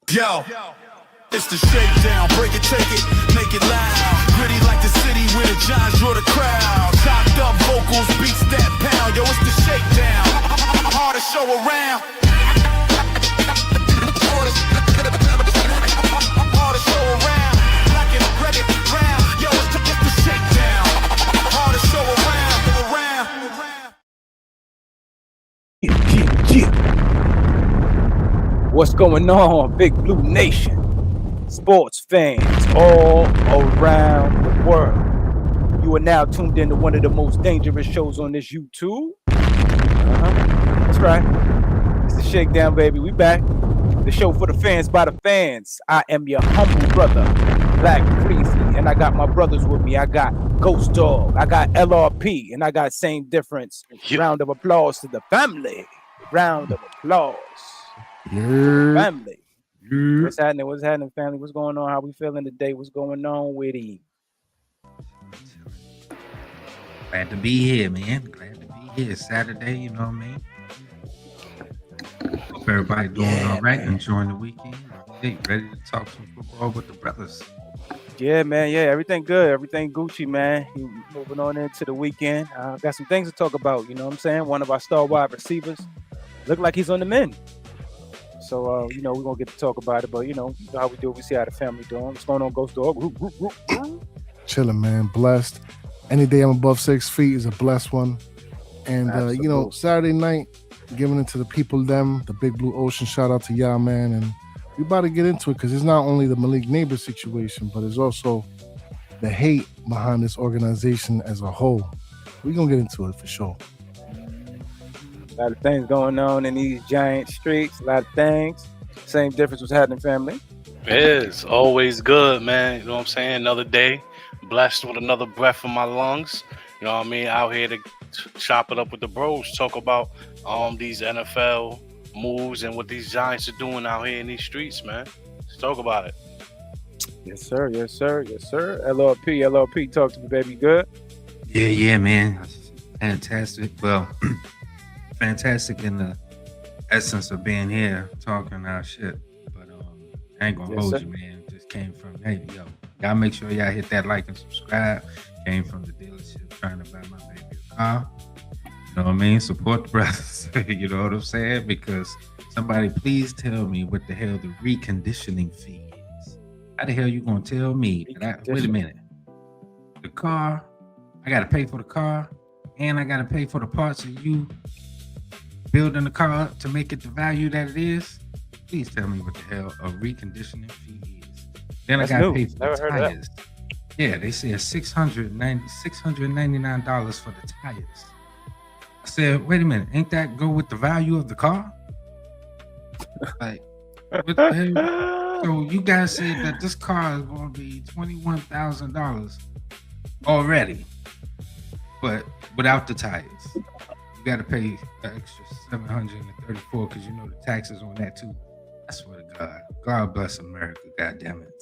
Yo, it's the shakedown. Break it, take it, make it loud. Gritty like the city where the giants draw the crowd. Chopped up vocals, beats that pound. Yo, it's the shakedown. Hardest show around. Hardest show around. Black and reggae round. Yo, it's the shakedown. Hardest show around. What's going on, Big Blue Nation? Sports fans all around the world. You are now tuned in to one of the most dangerous shows on this YouTube. That's right. It's the Shakedown, baby. We back. The show for the fans by the fans. I am your humble brother, Black Freezy, and I got my brothers with me. I got Ghost Dog, I got LRP, and I got Same Difference. Round of applause to the family. Round of applause. Family. What's happening? What's happening, family? What's going on? How we feeling today? What's going on with you? Glad to be here, man. Glad to be here. Saturday, you know what I mean? Hope everybody doing all right, man. Enjoying the weekend. Hey, ready to talk some football with the brothers. Yeah, man. Yeah, everything good. Everything Gucci, man. Moving on into the weekend. Got some things to talk about. You know what I'm saying? One of our star wide receivers look like he's on the mend. So, we're going to get to talk about it. But, you know how we do. We see how the family doing. What's going on, Ghost Dog? Chilling, man. Blessed. Any day I'm above 6 feet is a blessed one. And, Saturday night, giving it to the people, them, the Big Blue Ocean. Shout out to y'all, man. And we about to get into it because it's not only the Malik Nabers situation, but it's also the hate behind this organization as a whole. We're going to get into it for sure. A lot of things going on in these giant streets. A lot of things. Same Difference was happening, family. It's always good, man. You know what I'm saying? Another day, blessed with another breath in my lungs. You know what I mean? Out here to chop it up with the bros. Talk about these NFL moves and what these Giants are doing out here in these streets, man. Let's talk about it. Yes, sir. Yes, sir. Yes, sir. LRP, talk to me, baby. Good? Yeah, man. Fantastic. Well, fantastic in the essence of being here, talking our shit. But I ain't gonna hold you, man. Just came from, hey, yo, y'all make sure y'all hit that like and subscribe. Came from the dealership trying to buy my baby a car. You know what I mean? Support the brothers. You know what I'm saying? Because somebody please tell me what the hell the reconditioning fee is. How the hell you gonna tell me that wait a minute. The car, I gotta pay for the car, and I gotta pay for the parts of you building the car up to make it the value that it is. Please tell me what the hell a reconditioning fee is. Then I gotta pay for the tires. Yeah, they said $699 for the tires. I said, wait a minute, ain't that go with the value of the car? Like, what the hell? So you guys said that this car is going to be $21,000 already, but without the tires. You got to pay the extra $734 because you know the taxes on that too. I swear to God. God bless America, God damn it.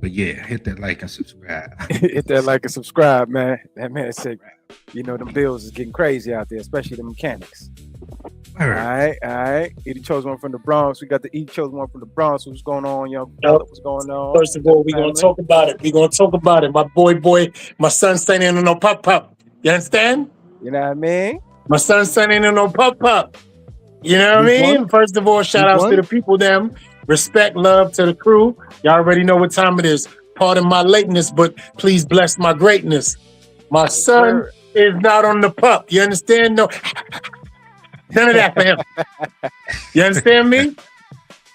But yeah, hit that like and subscribe. Hit that like and subscribe, man. That man said, them bills is getting crazy out there, especially the mechanics. All right. Edie chose one from the Bronx. We got the Edie chose one from the Bronx. What's going on, young fella? What's going on? First of all, we're going to talk about it. My boy, my son standing in no pop. You understand? You know what I mean? My son standing in no pop. You know what I mean? First of all, shout outs to the people, them. Respect, love to the crew. Y'all already know what time it is. Pardon my lateness, but please bless my greatness. My son is not on the pup. You understand? No. None of that for him. You understand me?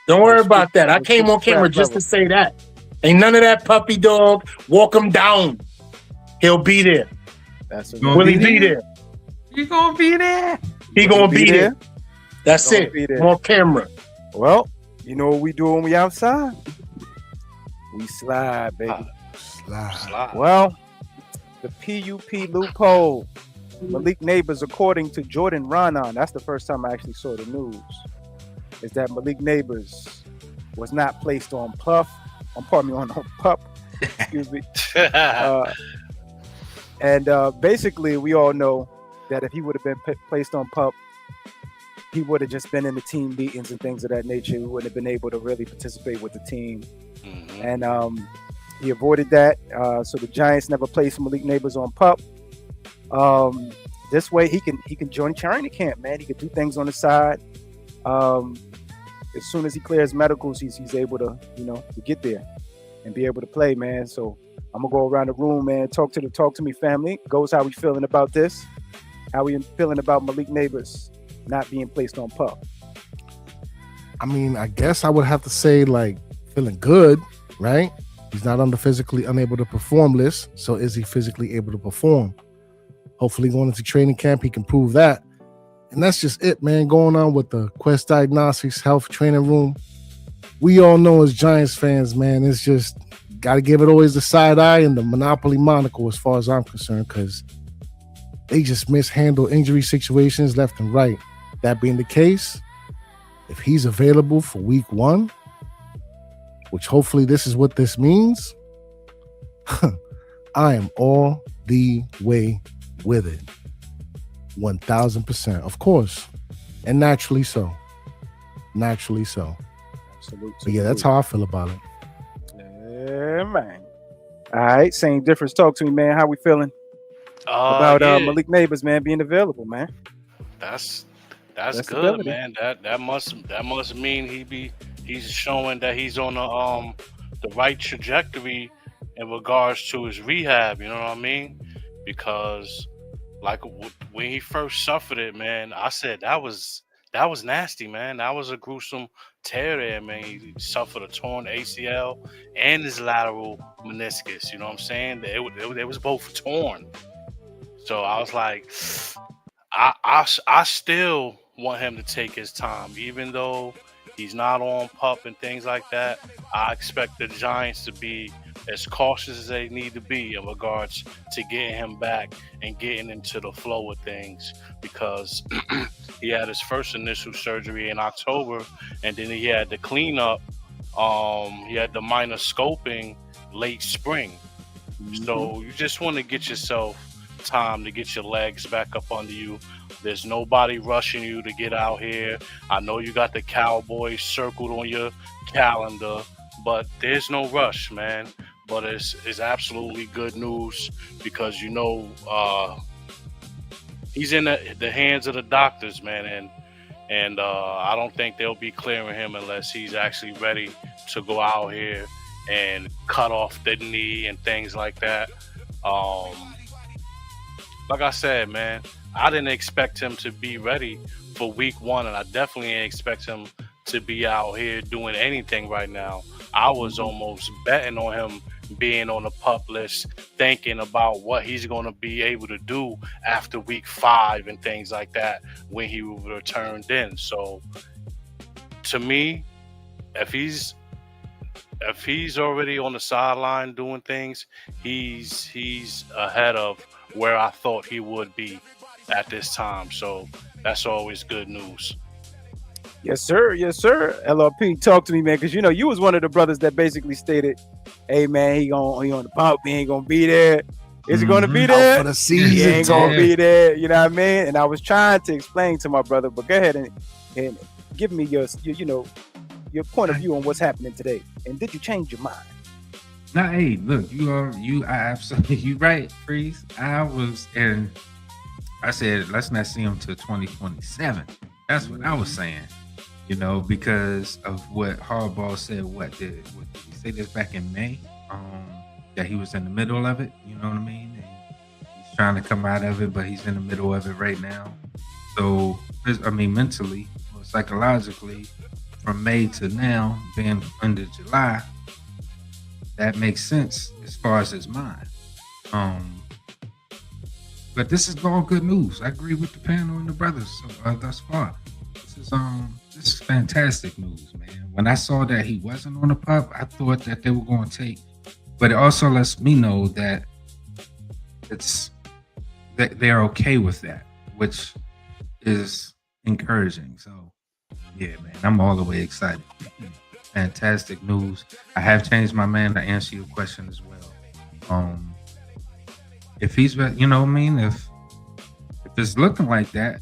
Don't worry about that. I came on camera just to say that. Ain't none of that puppy dog. Walk him down. He'll be there. Will he be there? He gonna be there. He gonna be there. That's it. On camera. Well, you know what we do when we outside? We slide, baby. Slide. Well, the PUP loophole. Malik Nabers, according to Jordan Ronan, that's the first time I actually saw the news, is that Malik Nabers was not placed on PUP. Excuse me. And basically, we all know that if he would have been placed on PUP, he would have just been in the team meetings and things of that nature. He wouldn't have been able to really participate with the team. And he avoided that. So the Giants never placed Malik Nabers on PUP. This way he can join training camp, man. He can do things on the side. As soon as he clears medicals, he's able to, to get there and be able to play, man. So I'm gonna go around the room, man. Talk to me, family. Goes, how we feeling about this? How we feeling about Malik Nabers not being placed on PUP? I mean, I guess I would have to say like feeling good, right? He's not on the physically unable to perform list. So is he physically able to perform? Hopefully going into training camp, he can prove that. And that's just it, man. Going on with the Quest Diagnostics Health Training Room. We all know as Giants fans, man, it's just got to give it always the side eye and the Monopoly monocle as far as I'm concerned, because they just mishandle injury situations left and right. That being the case, if he's available for week 1, which hopefully this is what this means, I am all the way with it. 1000%, of course, and naturally so. Absolutely. But yeah, that's how I feel about it. Yeah, man. All right, same difference. Talk to me, man. How we feeling about Malik Nabers, man, being available, man? That's good, man. That must mean he's showing that he's on the right trajectory in regards to his rehab. You know what I mean? Because like when he first suffered it, man, I said that was nasty, man. That was a gruesome tear there, man. He suffered a torn ACL and his lateral meniscus. You know what I'm saying? They was both torn. So I was like, I still want him to take his time, even though he's not on PUP and things like that. I expect the Giants to be as cautious as they need to be in regards to getting him back and getting into the flow of things, because he had his first initial surgery in October, and then he had the cleanup. He had the minor scoping late spring. So you just want to get yourself time to get your legs back up under you. There's nobody rushing you to get out here. I know you got the Cowboys circled on your calendar, but there's no rush, man. But it's absolutely good news, because he's in the hands of the doctors, man, and I don't think they'll be clearing him unless he's actually ready to go out here and cut off the knee and things like that. Like I said, man, I didn't expect him to be ready for week 1, and I definitely didn't expect him to be out here doing anything right now. I was almost betting on him being on the PUP list, thinking about what he's going to be able to do after week 5 and things like that when he returned in. So to me, if he's already on the sideline doing things, he's ahead of where I thought he would be at this time. So that's always good news. Yes, sir. LRP, talk to me, man, because you was one of the brothers that basically stated, "Hey, man, he on the PUP. He ain't gonna be there. Is he gonna be there? Out for the season, he ain't gonna be there." You know what I mean? And I was trying to explain to my brother, but go ahead and give me your point of view on what's happening today. And did you change your mind? Nah, hey, look, you are absolutely you right, Freeze. I said let's not see him till 2027. That's what I was saying. Because of what Harbaugh said. What did he say this back in May? That he was in the middle of it. You know what I mean? And he's trying to come out of it, but he's in the middle of it right now. So, mentally or psychologically, from May to now, being under July, that makes sense as far as his mind. But this is all good news. I agree with the panel and the brothers thus far. This is fantastic news, man. When I saw that he wasn't on the PUP, I thought that they were going to take, but it also lets me know that they're okay with that, which is encouraging. So, yeah, man, I'm all the way excited. Fantastic news. I have changed my mind to answer your question as well. If he's, if it's looking like that,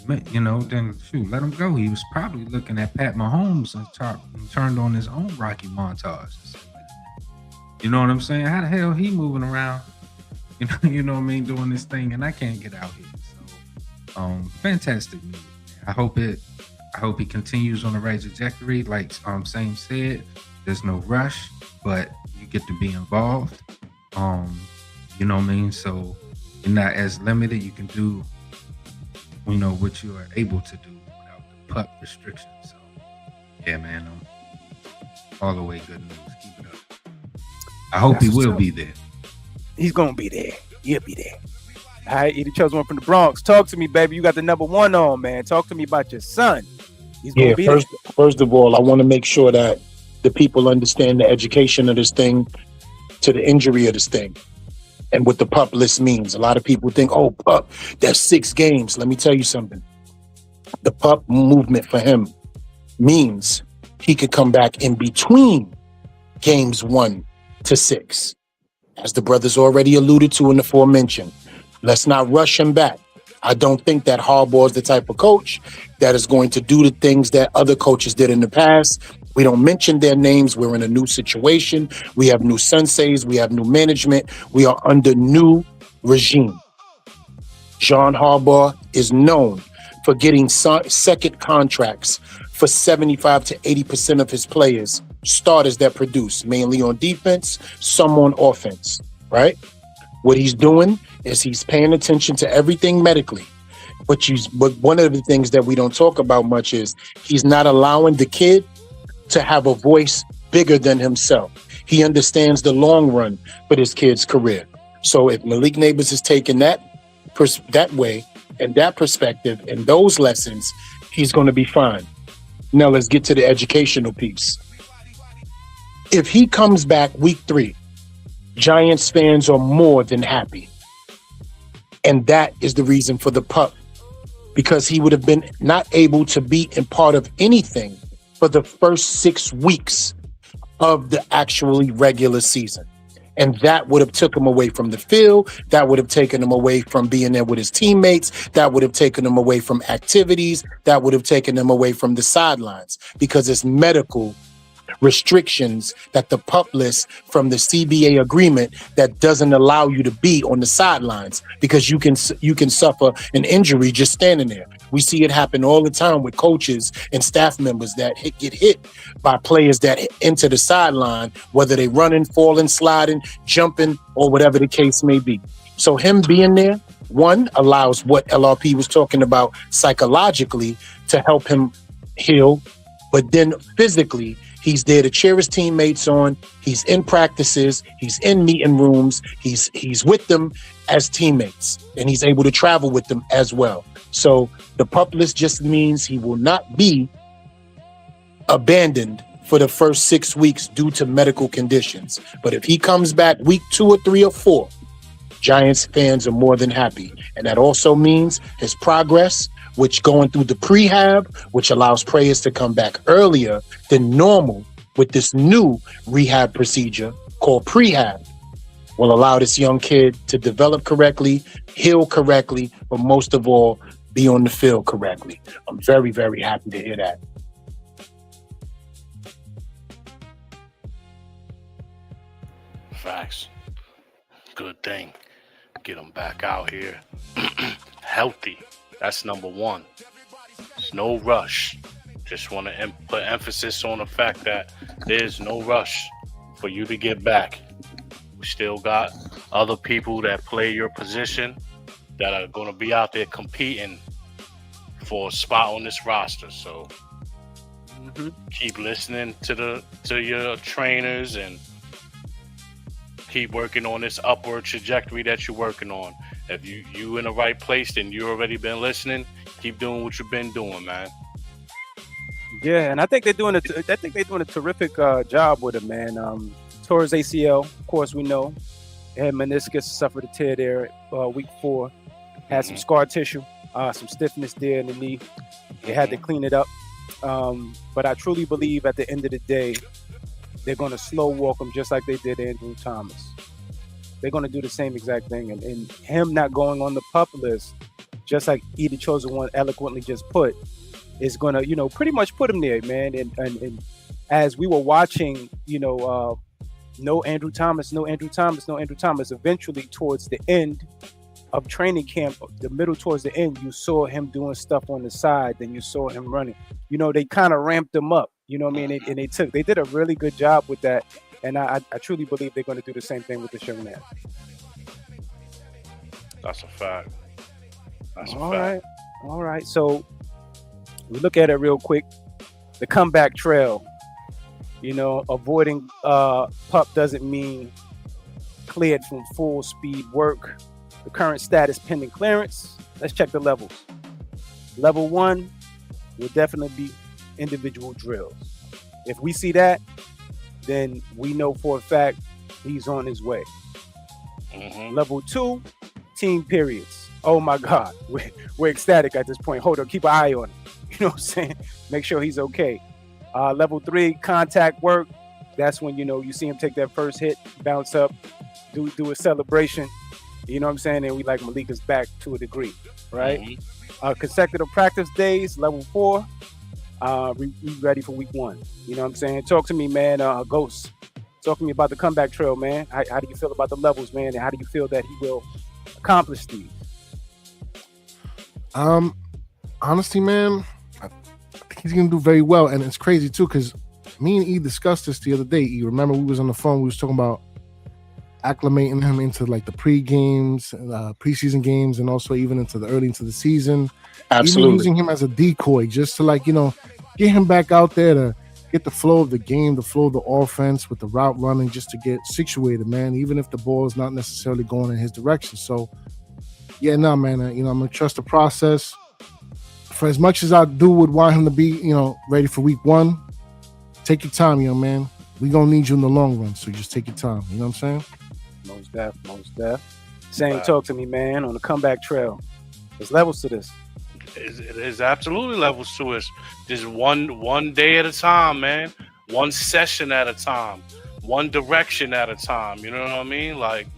You know, then shoot, let him go. He was probably looking at Pat Mahomes and turned on his own Rocky montage. You know what I'm saying? How the hell he moving around? You know what I mean, doing this thing, and I can't get out here. So, fantastic music. I hope he continues on the right trajectory. Like Same said, there's no rush, but you get to be involved. You know what I mean? So you're not as limited. You can do, you know, what you are able to do without the PUP restrictions. So yeah, man, all the way good news. Keep it up. I hope he will be there. He's gonna be there. He'll be there. All right, Edie chose one from the Bronx. Talk to me, baby. You got the number one on, man. Talk to me about your son. He's gonna be there. First of all, I want to make sure that the people understand the education of this thing to the injury of this thing and what the PUP list means. A lot of people think, oh, PUP, that's 6 games. Let me tell you something. The PUP movement for him means he could come back in between games 1 to 6. As the brothers already alluded to in the aforementioned, let's not rush him back. I don't think that Harbaugh is the type of coach that is going to do the things that other coaches did in the past. We don't mention their names. We're in a new situation. We have new senseis. We have new management. We are under new regime. John Harbaugh is known for getting second contracts for 75 to 80% of his players, starters that produce, mainly on defense, some on offense, right? What he's doing is he's paying attention to everything medically. But one of the things that we don't talk about much is he's not allowing the kid to have a voice bigger than himself. He understands the long run for this kid's career. So if Malik Nabers is taking that way and that perspective and those lessons, he's going to be fine. Now let's get to the educational piece. If he comes back week 3, Giants fans are more than happy. And that is the reason for the PUP, because he would have been not able to be in part of anything for the first 6 weeks of the actually regular season. And that would have took him away from the field. That would have taken him away from being there with his teammates. That would have taken him away from activities. That would have taken him away from the sidelines, because it's medical restrictions that the PUP lists from the CBA agreement that doesn't allow you to be on the sidelines, because you can suffer an injury just standing there. We see it happen all the time with coaches and staff members that get hit by players that enter the sideline, whether they running, falling, sliding, jumping, or whatever the case may be. So him being there, one, allows what LRP was talking about psychologically to help him heal, but then physically, he's there to cheer his teammates on. He's in practices. He's in meeting rooms. He's with them as teammates, and he's able to travel with them as well. So the PUP list just means he will not be abandoned for the first 6 weeks due to medical conditions. But if he comes back week 2 or 3 or 4, Giants fans are more than happy. And that also means his progress, which going through the prehab, which allows players to come back earlier than normal with this new rehab procedure called prehab, will allow this young kid to develop correctly, heal correctly, but most of all, be on the field correctly. I'm very, very happy to hear that. Facts. Good thing. Get them back out here. Healthy. That's number one. There's no rush. Just want to put emphasis on the fact that there's no rush for you to get back. We still got other people that play your position that are going to be out there competing for a spot on this roster. So keep listening to your trainers and keep working on this upward trajectory that you're working on. If you in the right place, then you already been listening. Keep doing what you've been doing, man. Yeah, and I think they're doing a terrific job with it, man. Tore his ACL, of course we know. Had meniscus, suffered a tear there week 4. Had some scar tissue, some stiffness there in the knee. They had to clean it up. But I truly believe at the end of the day, they're going to slow walk him just like they did Andrew Thomas. They're going to do the same exact thing. And him not going on the PUP list just like Either Chosen One eloquently just put, is gonna, pretty much put him there, man. And as we were watching, no Andrew Thomas. Eventually, towards the end of training camp, the middle towards the end, you saw him doing stuff on the side. Then you saw him running. They kind of ramped him up. You know what I mean? And they did a really good job with that. And I truly believe they're going to do the same thing with the Sherman. That's a fact. All right. So we look at it real quick. The comeback trail. Avoiding PUP doesn't mean cleared from full speed work. The current status pending clearance. Let's check the levels. Level 1 will definitely be individual drills. If we see that, then we know for a fact he's on his way. Level 2, team periods. Oh my God, we're ecstatic at this point. Hold on, keep an eye on him. You know what I'm saying? Make sure he's okay. Level 3, contact work. That's when you see him take that first hit, bounce up, do a celebration. You know what I'm saying? And we like Malik is back to a degree, right? Consecutive practice days. Level 4. We ready for week 1. You know what I'm saying? Talk to me, man. Ghost. Talk to me about the comeback trail, man. How do you feel about the levels, man? And how do you feel that he will accomplish these? Honestly, man, I think he's gonna do very well, and it's crazy too because me and E discussed this the other day. You remember we was on the phone. We was talking about acclimating him into like the pre-games, preseason games, and also even into the season. Absolutely. Even using him as a decoy just to get him back out there to get the flow of the game, the flow of the offense with the route running, just to get situated, man. Even if the ball is not necessarily going in his direction. So, yeah, no, man. I'm gonna trust the process. For as much as I would want him to be, ready for week 1, take your time, man. We gonna need you in the long run, so just take your time. You know what I'm saying? Most def. Saying, talk to me, man, on the comeback trail. There's levels to this. It is absolutely levels to it. Just one day at a time, man. One session at a time. One direction at a time. You know what I mean? Like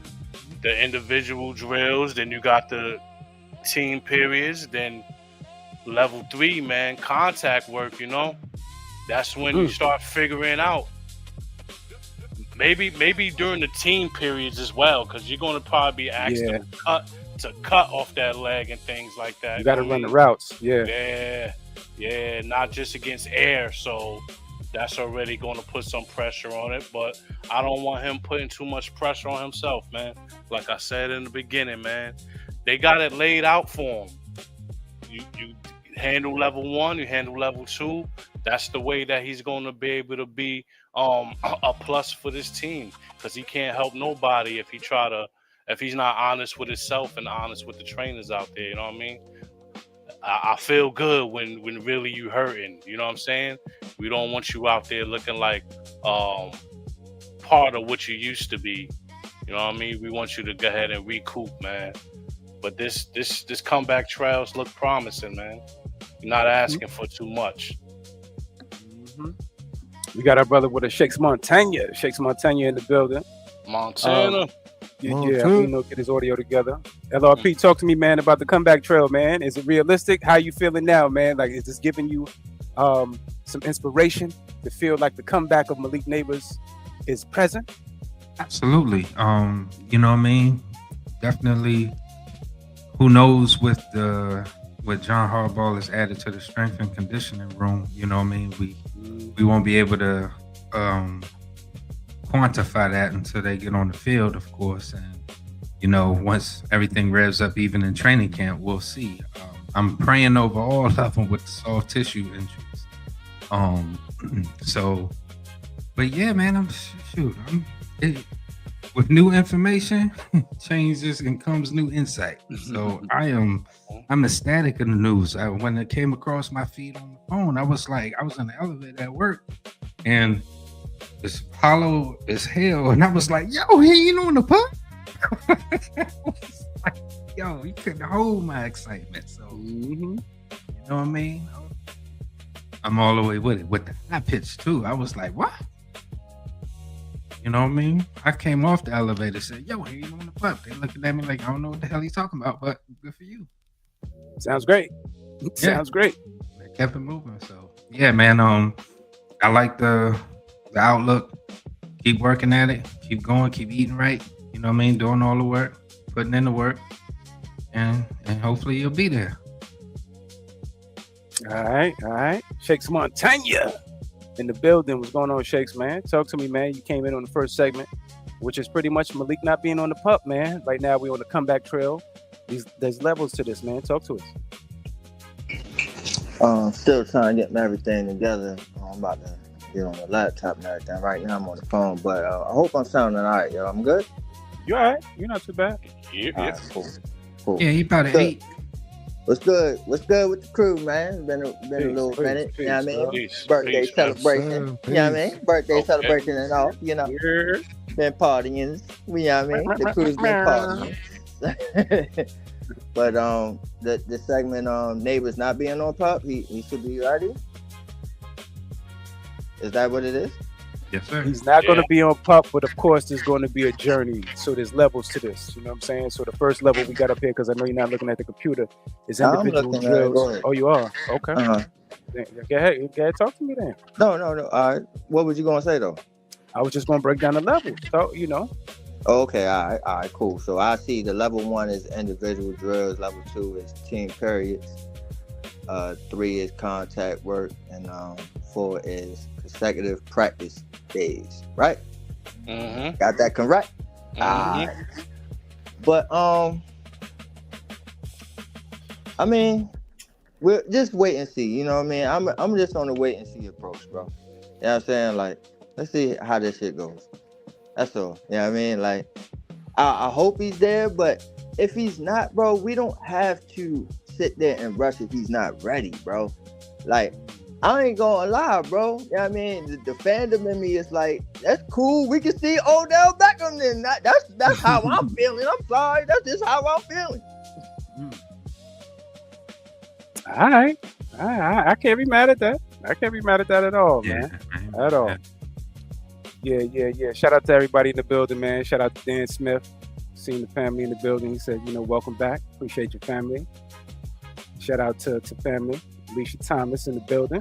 the individual drills, then you got the team periods, then level 3, man, contact work, That's when you start figuring out. Maybe during the team periods as well, because you're going to probably be asked to cut off that leg and things like that. You got to run the routes. Yeah, not just against air. So that's already going to put some pressure on it. But I don't want him putting too much pressure on himself, man. Like I said in the beginning, man, they got it laid out for him. You handle level 1, you handle level 2. That's the way that he's going to be able to be a plus for this team, because he can't help nobody if he's not honest with himself and honest with the trainers out there. You know what I mean? I feel good when really you hurting. You know what I'm saying? We don't want you out there looking like part of what you used to be. You know what I mean? We want you to go ahead and recoup, man. But this comeback trails look promising, man. You're not asking for too much. We got our brother with a Shakes Montana in the building. Montana. Get his audio together. LRP, talk to me, man, about the comeback trail, man. Is it realistic? How you feeling now, man? Like, is this giving you some inspiration to feel like the comeback of Malik Nabers is present? Absolutely. You know what I mean? Definitely. Who knows what John Harbaugh has added to the strength and conditioning room? You know what I mean? We won't be able to quantify that until they get on the field, of course. And once everything revs up, even in training camp, we'll see. I'm praying over all of them with the soft tissue injuries. But yeah, man, with new information, changes and comes new insight. So I'm ecstatic in the news. When it came across my feed on the phone, I was in the elevator at work, and it's hollow as hell, and I was like, "Yo, he ain't on the PUP." Yo, you couldn't hold my excitement. So you know what I mean? I'm all the way with it. With the high pitch too, I was like, "What?" You know what I mean? I came off the elevator, said, "Yo, he ain't on the PUP." They looking at me like I don't know what the hell he's talking about, but good for you. Sounds great. Sounds great. They kept it moving. So yeah, man. I like the outlook. Keep working at it. Keep going. Keep eating right. You know what I mean? Doing all the work, putting in the work, and hopefully you'll be there. All right. Shakes Montana in the building. What's going on, Shakes, man? Talk to me, man. You came in on the first segment, which is pretty much Malik not being on the PUP, man. Right now, we're on the comeback trail. There's levels to this, man. Talk to us. Still trying to get everything together. I'm about to get on the laptop and everything. Right now, I'm on the phone, but I hope I'm sounding all right, yo. I'm good? You all right? You're not too bad. Yeah. Right, cool. Yeah, he about 8. What's good? What's good with the crew, man? It's been a little minute. You know what I mean? Birthday celebration. You know what I mean? Birthday celebration and all. You know, been partying. You know what I mean? The crew's been partying. But the segment Neighbors not being on PUP, he should be ready. Is that what it is? Yes, sir. He's not going to be on PUP, but of course there's going to be a journey. So there's levels to this. You know what I'm saying? So the first level we got up here, because I know you're not looking at the computer, is individual drills. Oh, you are? Okay. Go ahead, talk to me then. No. All right. What was you going to say though? I was just going to break down the levels. So, you know. Okay, all right, cool. So I see the level 1 is individual drills, level 2 is team periods, 3 is contact work, and 4 is consecutive practice days, right? Mm-hmm. Got that correct? Mm-hmm. But I mean, we'll just wait and see, you know what I mean? I'm just on the wait and see approach, bro. You know what I'm saying? Like, let's see how this shit goes. That's all. You know what I mean? Like, I hope he's there, but if he's not, bro, we don't have to sit there and rush if he's not ready, bro. Like, I ain't gonna lie, bro. You know what I mean? The fandom in me is like, that's cool. We can see Odell Beckham then. That's how I'm feeling. I'm sorry. That's just how I'm feeling. All right. I can't be mad at that. I can't be mad at that at all, man. At all. Yeah. Shout out to everybody in the building, man. Shout out to Dan Smith. Seeing the family in the building. He said, welcome back. Appreciate your family. Shout out to family. Alicia Thomas in the building.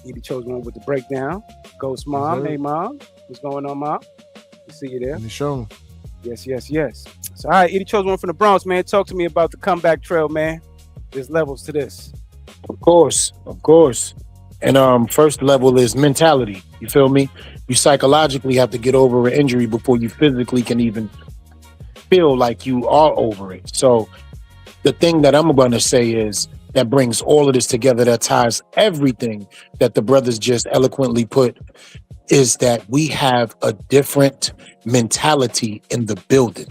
Edie chose one with the breakdown. Ghost Mom. Hey, Mom. What's going on, Mom? We see you there. In the show. Yes. So, all right, Edie chose one from the Bronx, man. Talk to me about the comeback trail, man. There's levels to this. Of course. And first level is mentality. You feel me? You psychologically have to get over an injury before you physically can even feel like you are over it. So the thing that I'm going to say is that brings all of this together, that ties everything that the brothers just eloquently put, is that we have a different mentality in the building.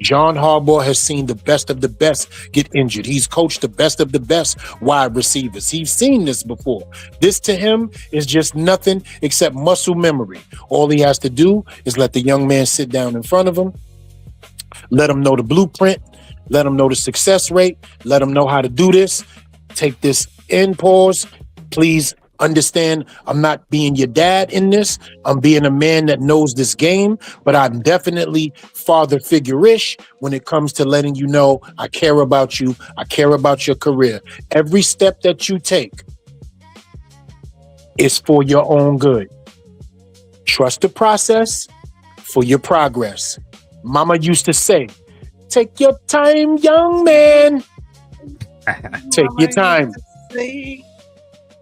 John Harbaugh has seen the best of the best get injured. He's coached the best of the best wide receivers. He's seen this before. This to him is just nothing except muscle memory. All he has to do is let the young man sit down in front of him, let him know the blueprint, let him know the success rate, let him know how to do this. Take this in pause. Please understand, I'm not being your dad in this. I'm being a man that knows this game, but I'm definitely father figure-ish when it comes to letting you know I care about you. I care about your career. Every step that you take is for your own good. Trust the process for your progress. Mama used to say, take your time, young man. Take your time.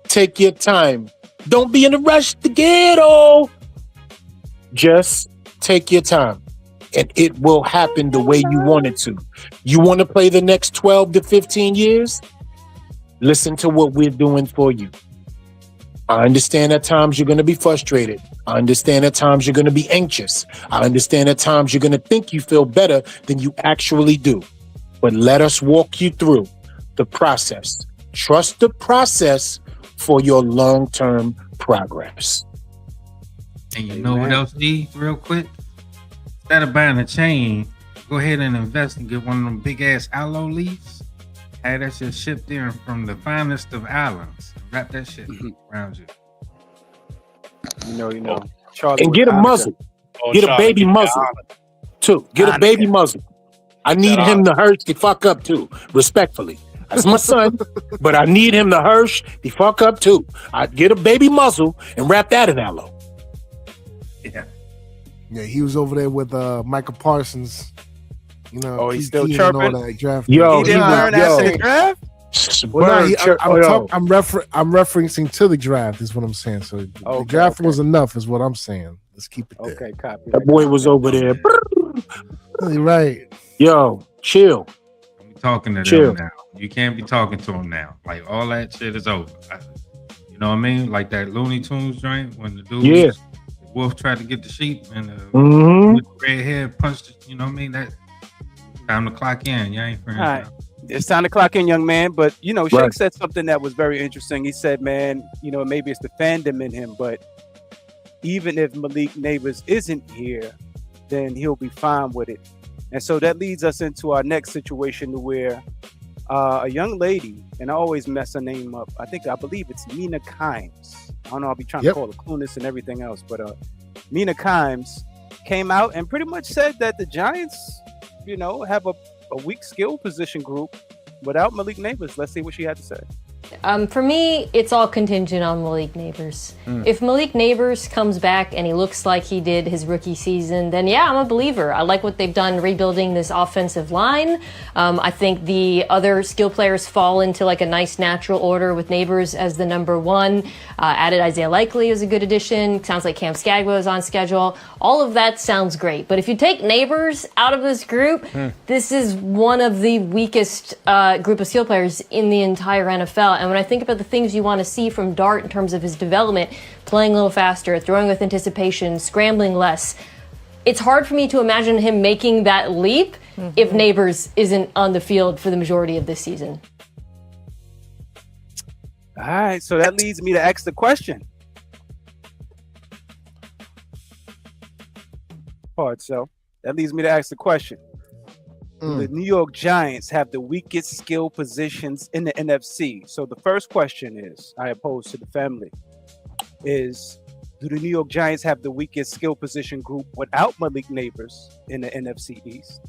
Take your time. Don't be in a rush to get old. Just take your time. And it will happen the way you want it to. You want to play the next 12 to 15 years? Listen to what we're doing for you. I understand at times you're going to be frustrated. I understand at times you're going to be anxious. I understand at times you're going to think you feel better than you actually do. But let us walk you through the process. Trust the process for your long-term progress. And you know what else, E, real quick? Instead of buying a chain, go ahead and invest and get one of them big-ass aloe leaves. Have that shit shipped there from the finest of islands. Wrap that shit around you. You know. Charlie and get a muzzle. Get a baby muzzle, too. Get a baby muzzle. I need him to hurt the fuck up, too, respectfully. That's my son. But I need him to Hirsch the fuck up too. I'd get a baby muzzle and wrap that in aloe. Yeah. Yeah, he was over there with Michael Parsons. You know, Oh, he's Keith still Keenan and all chirping? that draft. Yo, He didn't learn after the draft? Well, Bird, I'm referencing to the draft is what I'm saying. So the draft was enough is what I'm saying. Let's keep it there. Okay, copy. that boy was over there. Right. Yo, chill. I'm talking to Chill. them now. You can't be talking to them now. Like all that shit is over. You know what I mean? Like that Looney Tunes joint when the dude, Yeah. the wolf tried to get the sheep and the Mm-hmm. with the red hair punched it. You know what I mean? That time to clock in. You ain't friends. All right. now. It's time to clock in, young man. But, you know, Shake Right. said something that was very interesting. He said, man, you know, maybe it's the fandom in him, but even if Malik Nabers isn't here, then he'll be fine with it. And so that leads us into our next situation where a young lady, and I always mess her name up. I believe it's Mina Kimes. I don't know. I'll be trying to call her Clueless and everything else, but Mina Kimes came out and pretty much said that the Giants, you know, have a weak skill position group without Malik Nabers. Let's see what she had to say. For me, it's all contingent on Malik Nabers. If Malik Nabers comes back and he looks like he did his rookie season, then yeah, I'm a believer. I like what they've done rebuilding this offensive line. I think the other skill players fall into like a nice natural order with Nabers as the number one. Added Isaiah Likely is a good addition. Sounds like Cam Skattebo is on schedule. All of that sounds great. But if you take Nabers out of this group, this is one of the weakest group of skill players in the entire NFL. And when I think about the things you want to see from Dart in terms of his development, playing a little faster, throwing with anticipation, scrambling less, it's hard for me to imagine him making that leap if Nabers isn't on the field for the majority of this season. All right, so that leads me to ask the question. That leads me to ask the question. Do the New York Giants have the weakest skill positions in the NFC? So the first question is, I pose to the family, is do the New York Giants have the weakest skill position group without Malik Nabers in the NFC East?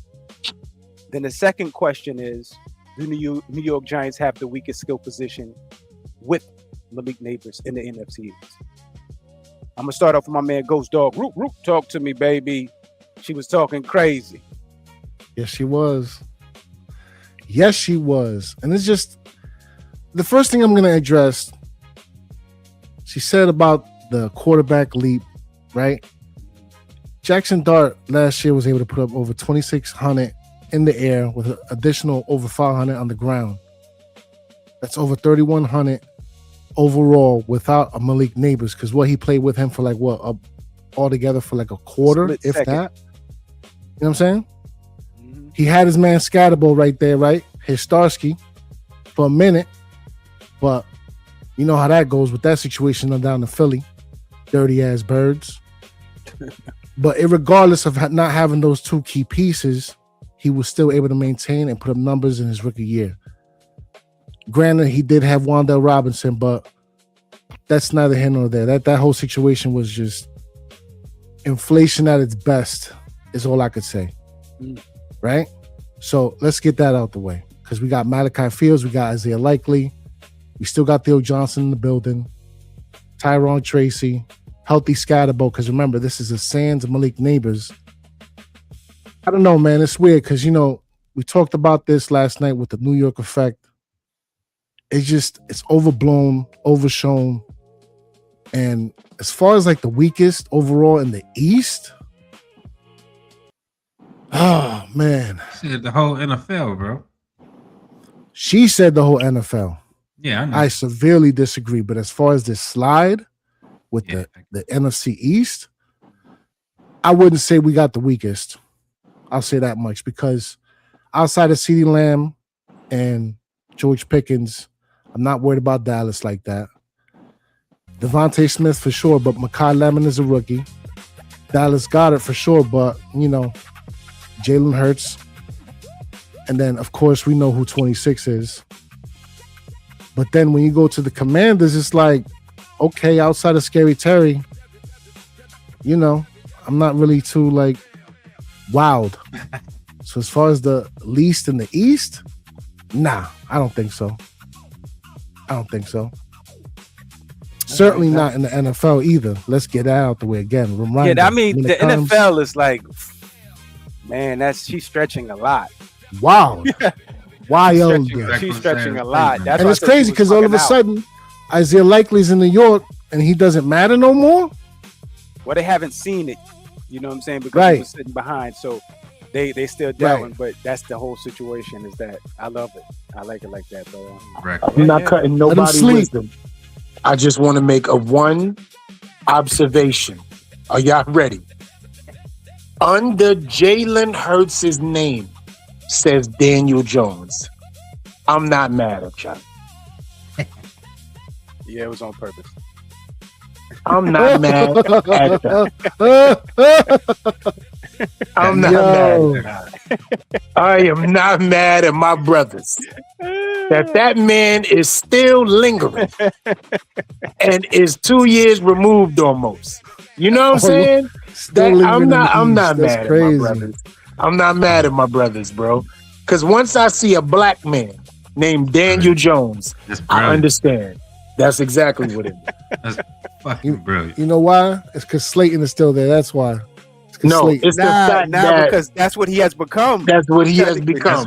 Then the second question is, do New York Giants have the weakest skill position with Malik Nabers in the NFC East? I'm gonna start off with my man Ghost Dog. Root, talk to me, baby. She was talking crazy. Yes, she was. Yes, she was. And it's just the first thing I'm going to address. She said about the quarterback leap, right? Jaxson Dart last year was able to put up over 2,600 in the air with an additional over 500 on the ground. That's over 3,100 overall without a Malik Nabers, because he played with him for like altogether for like a quarter, Split if second. that. You know what I'm saying? He had his man Skattebo right there, right? His Starsky for a minute. But you know how that goes with that situation down to Philly. Dirty ass birds. But regardless of not having those two key pieces, he was still able to maintain and put up numbers in his rookie year. Granted, he did have Wan'Dale Robinson, but that's neither here nor there. That whole situation was just inflation at its best, is all I could say. Right? So let's get that out the way, because we got Malachi Fields, we got Isaiah Likely, we still got Theo Johnson in the building, Tyrone Tracy, healthy Skattebo, because remember, this is a sans Malik Nabers. I don't know, man. It's weird because, you know, we talked about this last night with the New York effect. It's overblown, overshown. And as far as like the weakest overall in the East, oh, man. Said the whole NFL, bro. She said the whole NFL. Yeah, I know. I severely disagree. But as far as this slide with the NFC East, I wouldn't say we got the weakest. I'll say that much, because outside of CeeDee Lamb and George Pickens, I'm not worried about Dallas like that. Devontae Smith for sure, but Mekhi Lemon is a rookie. Dallas got it for sure, but, you know, Jalen Hurts. And then, of course, we know who 26 is. But then when you go to the Commanders, it's like, okay, outside of Scary Terry, you know, I'm not really too, like, wowed. So as far as the least in the East, Nah, I don't think so. Certainly not in the NFL either. Let's get that out the way again. Reminder, I mean, the NFL is like, man, she's stretching a lot. Wow. Wild. She's stretching a lot. And it's crazy because all of a sudden, Isaiah Likely's in New York and he doesn't matter no more. Well, they haven't seen it. You know what I'm saying? Because he was sitting behind. So they still doubting. But that's the whole situation is that I love it. I like it like that, bro. I'm not cutting nobody's wisdom. I just want to make one observation. Are y'all ready? Under Jalen Hurts' name says Daniel Jones. I'm not mad at y'all. Yeah, it was on purpose. I'm not mad at that. I'm not mad at that. I am not mad at my brothers. That man is still lingering and is 2 years removed almost. You know what I'm saying? I'm not mad at my brothers. I'm not mad at my brothers, bro. Because once I see a black man named Daniel Jones, I understand. That's exactly what it is. That's fucking brilliant. You know why? It's because Slayton is still there. That's why. No, it's the fact that because that's what he has become. That's what he has become.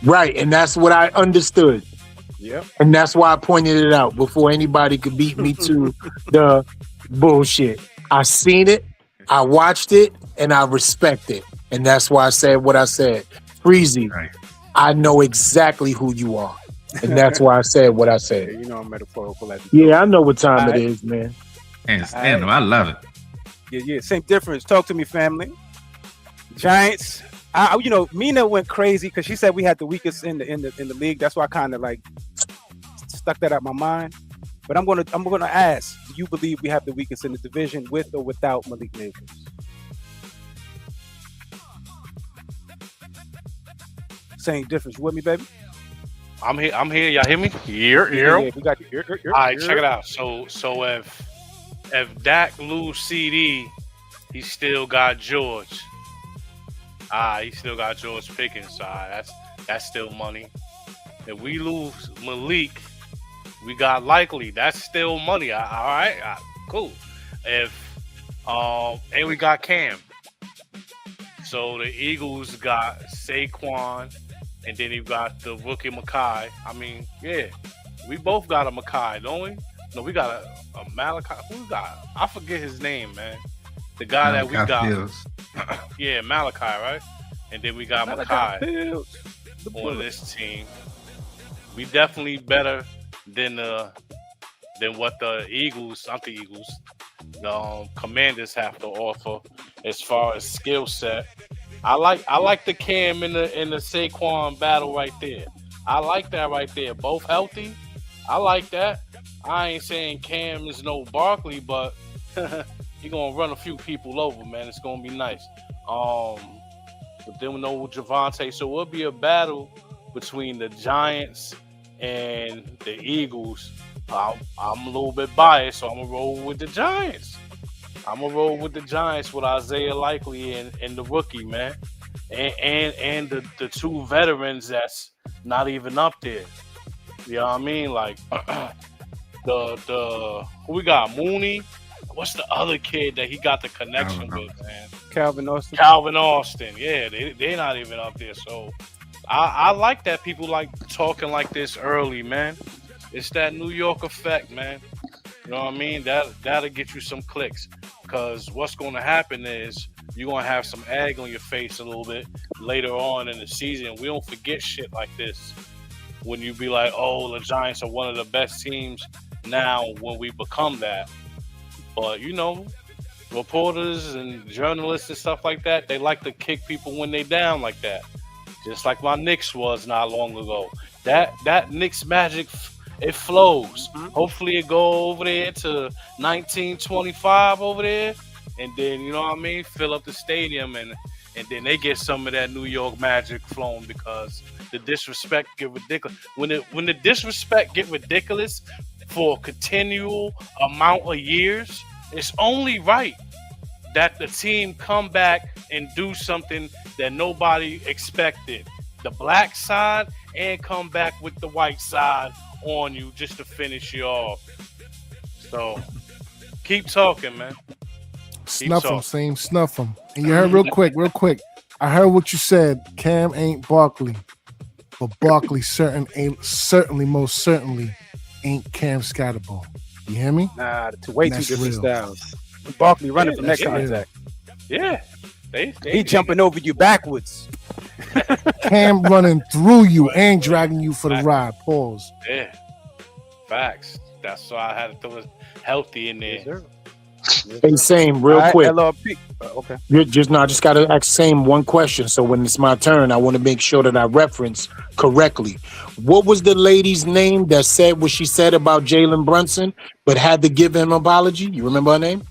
Right, and that's what I understood. Yep. And that's why I pointed it out before anybody could beat me to the bullshit. I seen it, I watched it, and I respect it. And that's why I said what I said. Freezy, I know exactly who you are. And that's why I said what I said. You know I'm metaphorical. Yeah, I know what time it is, man. And I love it. Yeah, same difference. Talk to me, family. Giants. Mina went crazy because she said we had the weakest in the league. That's why I kind of like stuck that out my mind. But I'm gonna ask: do you believe we have the weakest in the division with or without Malik Nabers? Same difference. You with me, baby? I'm here. Y'all hear me? Yeah, we got you. All right, check it out. So if Dak lose CD, he still got George. He still got George Pickens. That's still money. If we lose Malik, we got Likely. That's still money. All right, cool. If and we got Cam. So the Eagles got Saquon, and then you got the rookie Makai. I mean, yeah, we both got a Makai, don't we? No, we got a Malachi. Who we got? I forget his name, man. The guy that we got. Yeah, Malachi, right? And then we got Makai on this team. We definitely better than what the Eagles, not the Eagles, the Commanders have to offer as far as skill set. I like the Cam in the Saquon battle right there. I like that right there. Both healthy. I like that. I ain't saying Cam is no Barkley, but he gonna run a few people over, man. It's gonna be nice. But then we know Javante, so it'll be a battle between the Giants and the Eagles. I'm a little bit biased, so I'm gonna roll with the Giants. With Isaiah Likely and the rookie, man, and the two veterans that's not even up there. You know what I mean? Like the who we got? Mooney. What's the other kid that he got the connection with, man? Calvin Austin. Yeah, they're not even up there. So I like that people like talking like this early, man. It's that New York effect, man. You know what I mean? That'll get you some clicks. Because what's going to happen is you're going to have some egg on your face a little bit later on in the season. We don't forget shit like this. When you be like, oh, the Giants are one of the best teams now when we become that. But, you know, reporters and journalists and stuff like that, they like to kick people when they down like that. Just like my Knicks was not long ago. That Knicks magic, it flows. Mm-hmm. Hopefully it go over there to 1925 over there. And then, you know what I mean, fill up the stadium and then they get some of that New York magic flowing because the disrespect get ridiculous. When the disrespect get ridiculous for a continual amount of years, it's only right that the team come back and do something that nobody expected. the black side and come back with the white side on you just to finish you off. So keep talking, man. Snuff him, same snuff him. And you heard real quick. I heard what you said. Cam ain't Barkley, but Barkley certainly, most certainly ain't Cam Skattebo. You hear me? Nah, way too different real. styles. Barkley running from that contact. Yeah. He jumping over you backwards. Cam running through you and dragging you for the ride. Pause. Yeah. Facts. That's why I had to throw it healthy in there. Hey, Same, real quick. LRP. Okay. I just got to ask Same one question. So when it's my turn, I want to make sure that I reference correctly. What was the lady's name that said what she said about Jalen Brunson, but had to give him an apology? You remember her name?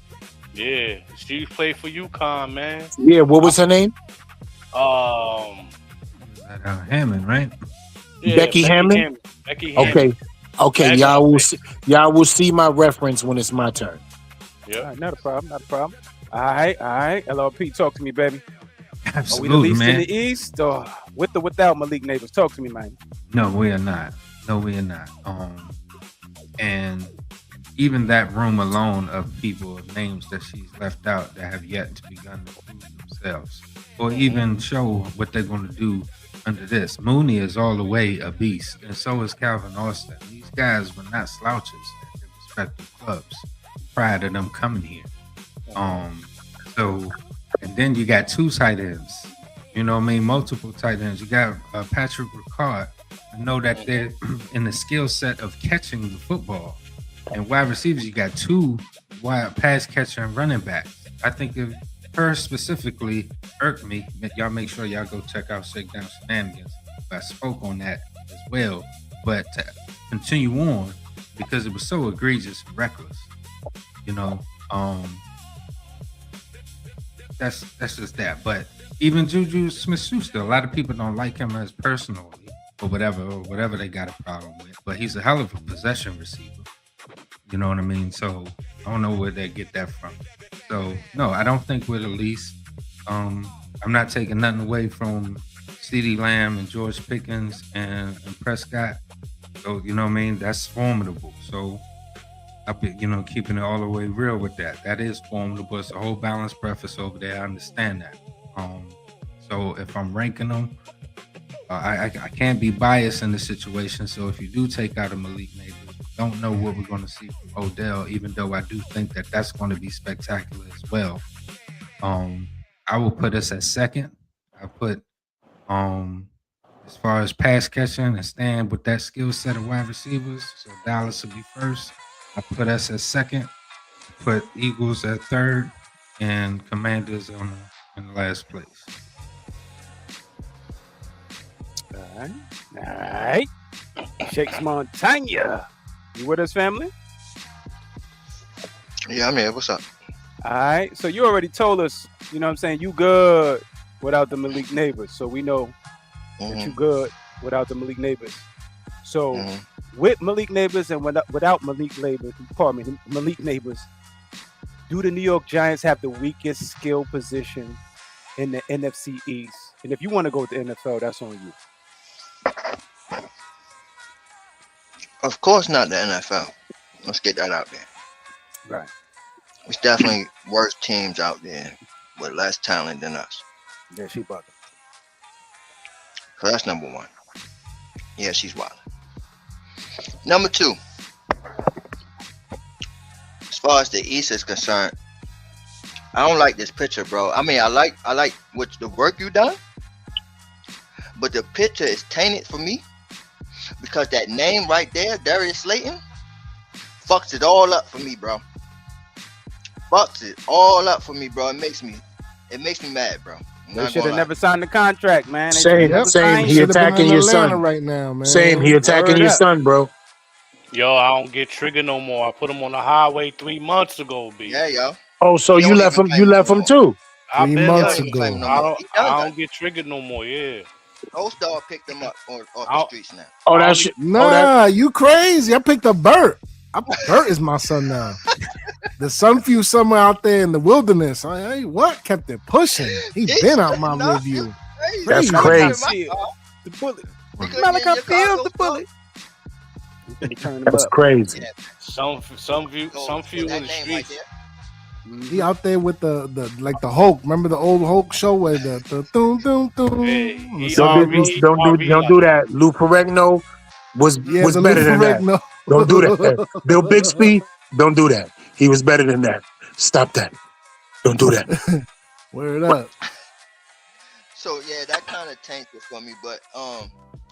Yeah. She played for UConn, man. Yeah, what was her name? Hammond, right? Yeah, Becky Hammond? Becky Hammond. Okay. Y'all will see my reference when it's my turn. Yeah. Not a problem. All right. LRP, talk to me, baby. Absolutely, Are we the least man. in the East, or with or without Malik Nabers? Talk to me, man. No, we are not. And even that room alone of people, of names that she's left out that have yet to begun to prove themselves, or even show what they're going to do under this. Mooney is all the way a beast, and so is Calvin Austin. These guys were not slouches at their respective clubs prior to them coming here. So, and then you got two tight ends. You know what I mean? Multiple tight ends. You got Patrick Ricard. I know that they're in the skill set of catching the football. And wide receivers, you got two wide pass catcher and running backs. I think if her specifically irked me, y'all make sure y'all go check out Shakedown Shenanigans. I spoke on that as well. But to continue on, because it was so egregious and reckless, you know, that's just that. But even Juju Smith-Schuster, a lot of people don't like him as personally or whatever they got a problem with. But he's a hell of a possession receiver. You know what I mean? So I don't know where they get that from. So no, I don't think we're the least. I'm not taking nothing away from CeeDee Lamb and George Pickens and Prescott. So you know what I mean? That's formidable. So I've been, keeping it all the way real with that. That is formidable. It's a whole balanced breakfast over there. I understand that. So if I'm ranking them, I can't be biased in this situation. So if you do take out a Malik Nabers, don't know what we're going to see from Odell, even though I do think that that's going to be spectacular as well. I will put us at second. I put, as far as pass catching and staying with that skill set of wide receivers, so Dallas will be first. I put us at second. Put Eagles at third, and Commanders in the last place. All right. Shakes Montana. You with us, family? Yeah, I'm here. What's up? All right. So you already told us, you know what I'm saying, you good without the Malik Nabers. So we know that you good without the Malik Nabers. So with Malik Nabers and without Malik Nabers, do the New York Giants have the weakest skill position in the NFC East? And if you want to go with the NFL, that's on you. Of course not the NFL. Let's get that out there. Right. It's definitely worse teams out there with less talent than us. Yeah, she bugging. So that's number one. Yeah, she's wild. Number two, as far as the East is concerned, I don't like this picture, bro. I mean, I like what the work you done, but the picture is tainted for me because that name right there, Darius Slayton, fucks it all up for me, bro. Fucks it all up for me, bro. It makes me mad, bro. They should have never signed the contract, man. Same. He attacking your son right now, man. Same. He attacking your son, bro. Yo, I don't get triggered no more. I put him on the highway 3 months ago, B. Yeah, yo. Oh, so you left him? You left him too? 3 months ago. I don't get triggered no more. Yeah. O-Star picked him up off the streets now. Oh, that shit. Nah, you crazy. I picked up Bert. Bert is my son now. The Sunview somewhere out there in the wilderness. Hey, what? Kept it pushing. He been out my review. That's crazy. The bullet. He couldn't Malachi get in your car, feels go the slow. bullet. He turned him That's up. crazy. Yeah, Some few that in the name right streets. there. He out there with the like the Hulk. Remember the old Hulk show where the doom doom doom. Hey, he Don't RV, do that. Lou Ferrigno was the better than that. Ferrigno. Don't do that. Bill Bixby, don't do that. He was better than that. Stop that. Don't do that. Word up. So yeah, that kind of tanked it for me. But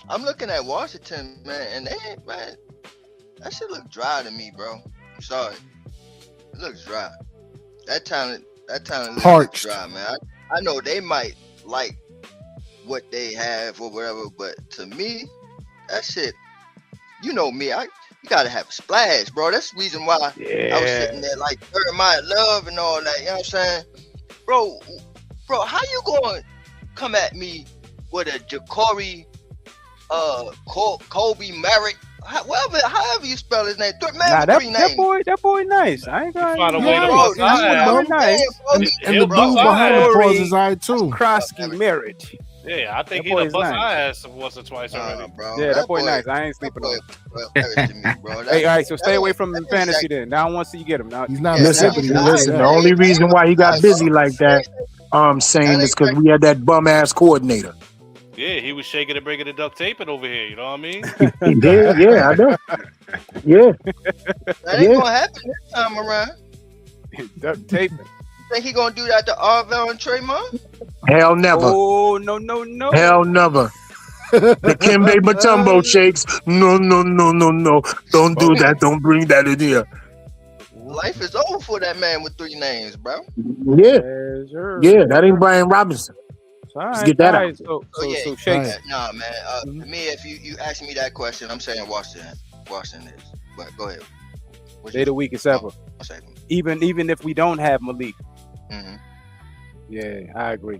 I'm looking at Washington, man, and they ain't, man, that shit look dry to me, bro. I'm sorry, it looks dry. That talent looks Parched. dry, man. I know they might like what they have or whatever, but to me, that shit, you know me, you gotta have a splash, bro. That's the reason why I was sitting there like Jeremiah Love and all that. You know what I'm saying, bro? How you going? Come at me with a Ja'Cory, Kobe Merritt, however you spell his name. That boy nice. I ain't gonna. Find a Yeah, way to bro, bust that out. boy nice. And the dude behind the pause is eye too. Krosky Merritt. Yeah, I think That he done boy's bust nice. our ass once or twice already. Bro, Yeah, that boy nice. I ain't sleeping on him. Bro. Hey, all right, so stay away from that fantasy ain't then. Now I want to see you get him. Now He's not Listen, Mississippi. the only reason why he got busy like that, saying is because we had that bum ass coordinator. Yeah, he was shaking and breaking the duct taping over here. You know what I mean? Yeah, I know. Yeah. That ain't gonna happen this time around. duct taping. Think he gonna do that to Arvell and Tremont? Hell never. Oh no. Hell never. The Kimbe Matumbo shakes. No. Don't do that. Don't bring that in here. Life is over for that man with 3 names, bro. Yeah. That ain't Brian Robinson. Let's get that out. So Shakes. Yeah, nah, man. To me, if you ask me that question, I'm saying Washington is. But go ahead. They the weakest ever. Even if we don't have Malik. Mm-hmm. Yeah, I agree.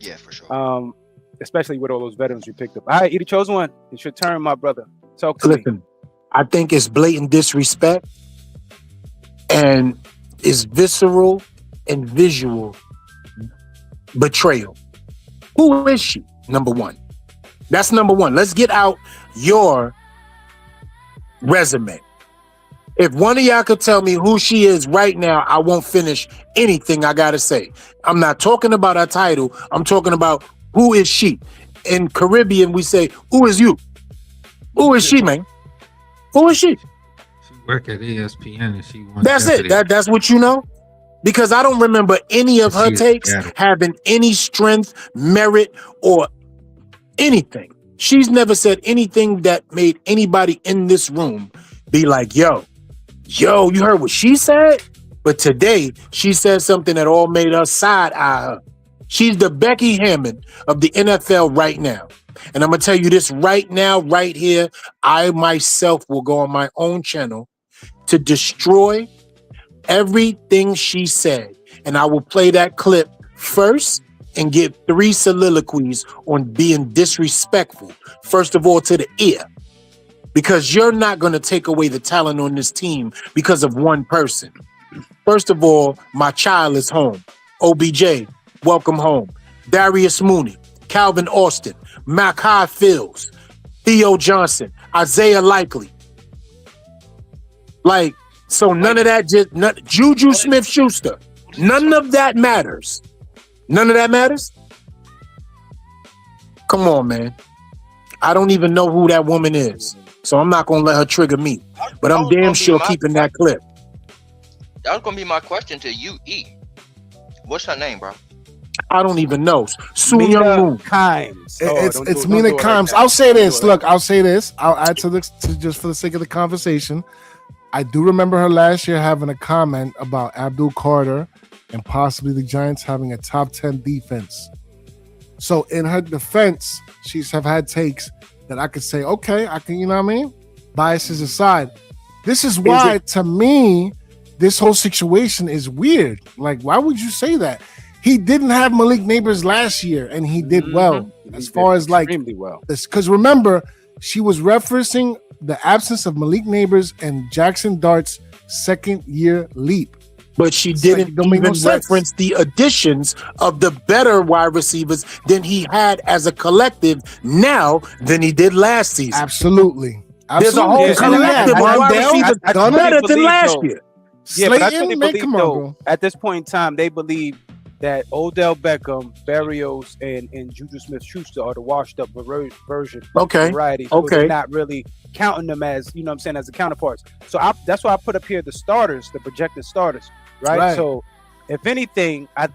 Yeah, for sure. Especially with all those veterans you picked up. All right, you chose one. It's your turn, my brother. Talk to me. Listen, I think it's blatant disrespect and it's visceral and visual betrayal. Who is she? Number one. That's number one. Let's get out your resume. If one of y'all could tell me who she is right now, I won't finish anything I gotta say. I'm not talking about her title. I'm talking about who is she. In Caribbean, we say, who is you? Who is she, man? Who is she? She work at ESPN and she won. That's Jeopardy. it. That's what you know? Because I don't remember any of her takes having any strength, merit, or anything. She's never said anything that made anybody in this room be like, yo, you heard what she said? But today, she said something that all made us side-eye her. She's the Becky Hammond of the NFL right now. And I'm going to tell you this right now, right here. I myself will go on my own channel to destroy everything she said. And I will play that clip first and give 3 soliloquies on being disrespectful. First of all, to the ear. Because you're not going to take away the talent on this team because of one person. First of all, my child is home. OBJ, welcome home. Darius Mooney, Calvin Austin, Makai Fields, Theo Johnson, Isaiah Likely. Like, so none of that Juju Smith-Schuster. None of that matters. None of that matters? Come on, man. I don't even know who that woman is. So I'm not going to let her trigger me. But I'm damn sure keeping that clip. That was going to be my question to you, E. What's her name, bro? I don't even know. Soon Young Moon. Kimes. It's Mina Kimes. I'll say this. Look, I'll say this. I'll add to this just for the sake of the conversation. I do remember her last year having a comment about Abdul Carter and possibly the Giants having a top 10 defense. So in her defense, she's have had takes that I could say, okay, I can, you know what I mean? Biases aside. This is why, to me, this whole situation is weird. Like, why would you say that? He didn't have Malik Nabers last year, and he did well. As far as like this, because remember, she was referencing the absence of Malik Nabers and Jaxson Dart's second year leap. But she didn't even reference the additions of the better wide receivers than he had as a collective now than he did last season. Absolutely. There's a whole collective of wide receivers better than last year. Yeah, but I truly believe, though, at this point in time, they believe that Odell Beckham, Berrios, and Juju Smith-Schuster are the washed-up version variety. So they're not really counting them as, you know what I'm saying, as the counterparts. So that's why I put up here the starters, the projected starters, right? So if anything, I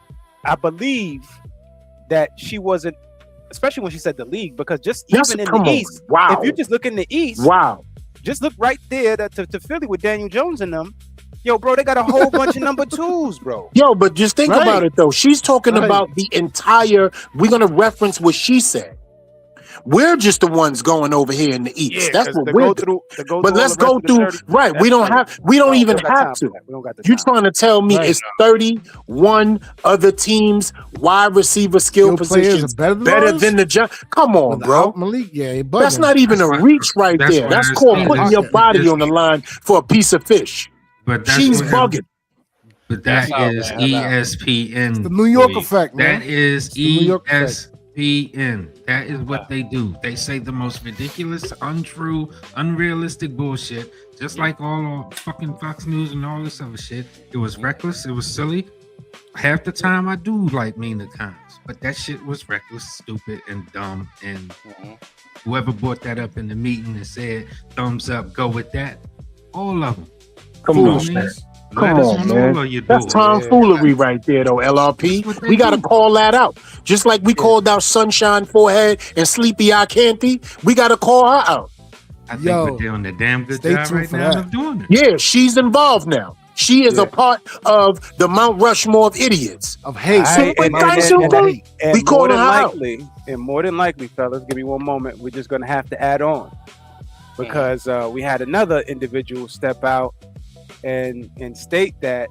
believe that she wasn't, especially when she said the league, because just even in the East, if you just look in the East, just look right there to Philly with Daniel Jones and them. Yo, bro, they got a whole bunch of number 2s, bro. Yo, but just think about it, though. She's talking about the entire, we're going to reference what she said. We're just the ones going over here in the East. That's what we're doing. But let's go through, we don't even have to. You're trying to tell me it's 31 other teams, wide receiver skill positions better than the Giants? Come on, bro. Malik, that's not even a reach right there. That's called putting your body on the line for a piece of fish. But she's bugging. But that is ESPN. It's the New York effect, man. That is ESPN. That is what they do. They say the most ridiculous, untrue, unrealistic bullshit. Just like all fucking Fox News and all this other shit. It was reckless. It was silly. Half the time I do like Mina Kimes, but that shit was reckless, stupid, and dumb. And whoever brought that up in the meeting and said thumbs up, go with that. All of them. Come on, man. That's tomfoolery right there, though, LRP. We got to call that out. Just like we called out Sunshine Forehead and Sleepy Eye Canty, we got to call her out. I think we're doing a damn good job right now of doing it. Yeah, she's involved now. She is a part of the Mount Rushmore of idiots. Of hate. We call her out. And more than likely, fellas, give me one moment. We're just going to have to add on. Because we had another individual step out and state that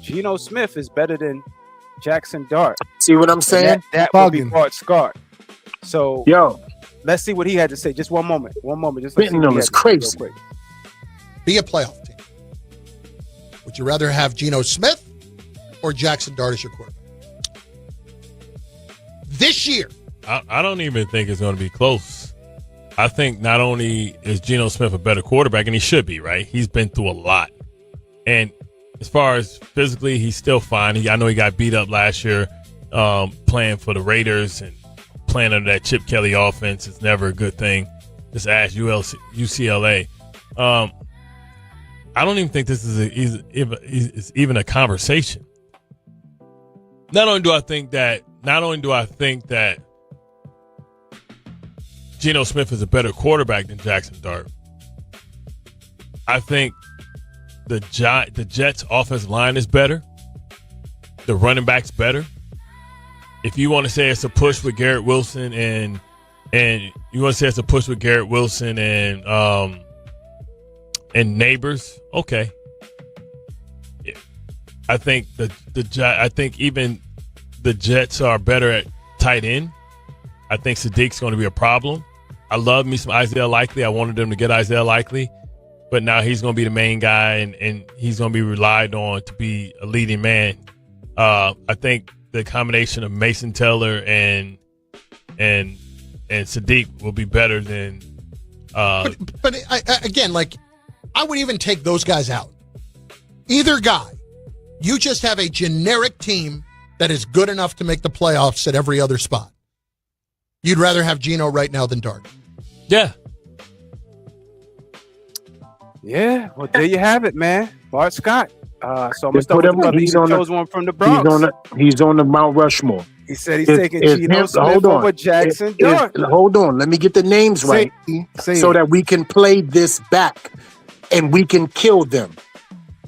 Geno Smith is better than Jaxson Dart. See what I'm saying? That would be Bart Scott. So, let's see what he had to say. Just one moment. Just let's see what he is crazy. Be a playoff team. Would you rather have Geno Smith or Jaxson Dart as your quarterback? This year. I don't even think it's going to be close. I think not only is Geno Smith a better quarterback, and he should be, right? He's been through a lot. And as far as physically, he's still fine. I know he got beat up last year playing for the Raiders and playing under that Chip Kelly offense. It's never a good thing. Just ask UCLA. I don't even think this is even a conversation. Not only do I think that Geno Smith is a better quarterback than Jaxson Dart, I think the Jets' offensive line is better. The running back's better. If you want to say it's a push with Garrett Wilson and Nabers, okay. Yeah. I think even the Jets are better at tight end. I think Sadiq's going to be a problem. I love me some Isaiah Likely. I wanted them to get Isaiah Likely, but now he's going to be the main guy, and he's going to be relied on to be a leading man. I think the combination of Mason Taylor and Sadiq will be better than. But again, like, I would even take those guys out. Either guy, you just have a generic team that is good enough to make the playoffs at every other spot. You'd rather have Geno right now than Dart. Yeah. Yeah, well, there you have it, man. Bart Scott. So I'm going to start with the brother. He chose one from the Bronx. He's on the Mount Rushmore. He said he's taking Geno Smith over Jaxson Dart. Hold on. Let me get the names right so that we can play this back and we can kill them.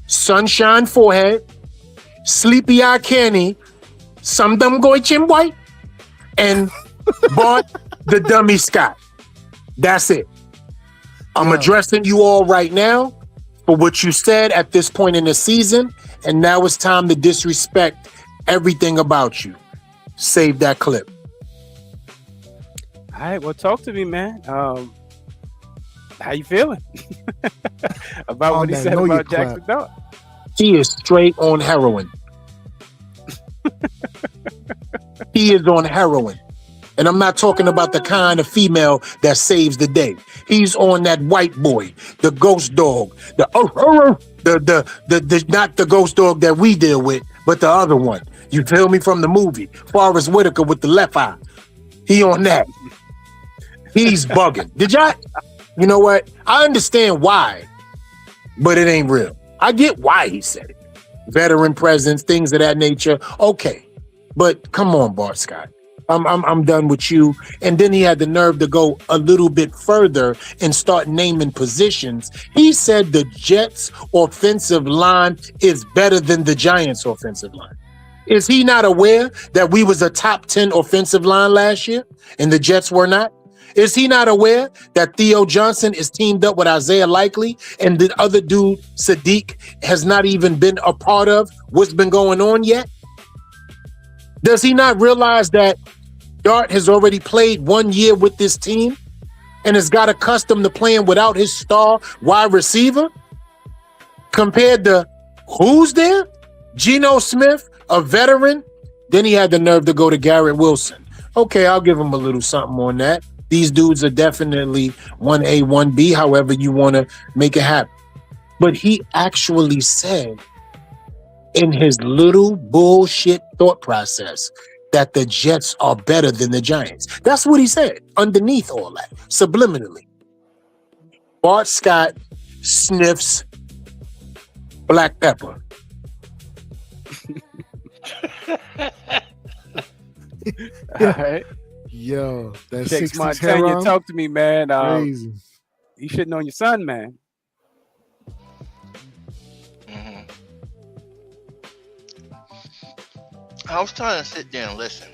Sunshine Forehead, Sleepy Eye Kenny, some dumb goy Chim White, and Bart the Dummy Scott. That's it. I'm addressing you all right now for what you said at this point in the season, and now it's time to disrespect everything about you. Save that clip. All right, well, talk to me, man. How you feeling about what he said about Jaxson Dart? She is straight on heroin. He is on heroin. And I'm not talking about the kind of female that saves the day. He's on that white boy, the ghost dog, the not the ghost dog that we deal with, but the other one. You feel me, from the movie, Forrest Whitaker with the left eye. He on that. He's bugging. Did y'all? You know what? I understand why, but it ain't real. I get why he said it. Veteran presence, things of that nature. Okay, but come on, Bart Scott. I'm done with you. And then he had the nerve to go a little bit further and start naming positions. He said the Jets' offensive line is better than the Giants' offensive line. Is he not aware that we was a top 10 offensive line last year and the Jets were not? Is he not aware that Theo Johnson is teamed up with Isaiah Likely and the other dude, Sadiq, has not even been a part of what's been going on yet? Does he not realize that Dart has already played 1 year with this team and has got accustomed to playing without his star wide receiver? Compared to who's there? Geno Smith, a veteran. Then he had the nerve to go to Garrett Wilson. Okay, I'll give him a little something on that. These dudes are definitely 1A, 1B, however you want to make it happen. But he actually said in his little bullshit thought process that the Jets are better than the Giants. That's what he said underneath all that, subliminally. Bart Scott sniffs black pepper. All right. Yo, that Shakes 60s Montana, hair on? talk to me, man. Crazy. You shitting on your son, man. I was trying to sit there and listen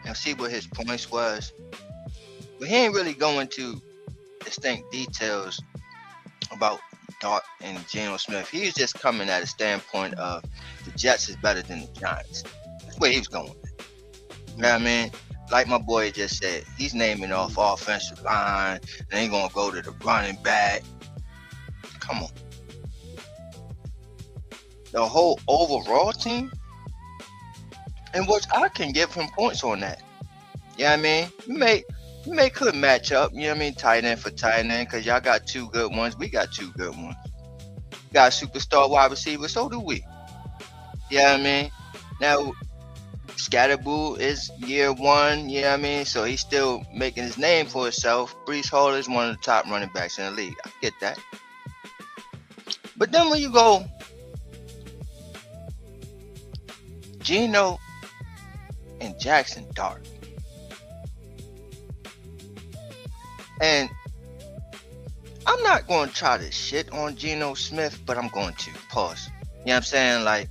and see what his points was, but he ain't really go into distinct details about Dart and Geno Smith. He was just coming at a standpoint of the Jets is better than the Giants. That's where he was going with it. You know what I mean? Like my boy just said, he's naming off offensive line and ain't gonna go to the running back. Come on. The whole overall team, and which I can give him points on that. You know what I mean? You may could match up, you know what I mean, tight end for tight end, because y'all got two good ones. We got two good ones. Got a superstar wide receiver, so do we. You know what I mean? Now, Skattebo is year one, you know what I mean? So he's still making his name for himself. Breece Hall is one of the top running backs in the league. I get that. But then when you go Geno and Jaxson Dart, and I'm not going to try to shit on Geno Smith, but I'm going to pause. You know what I'm saying? Like,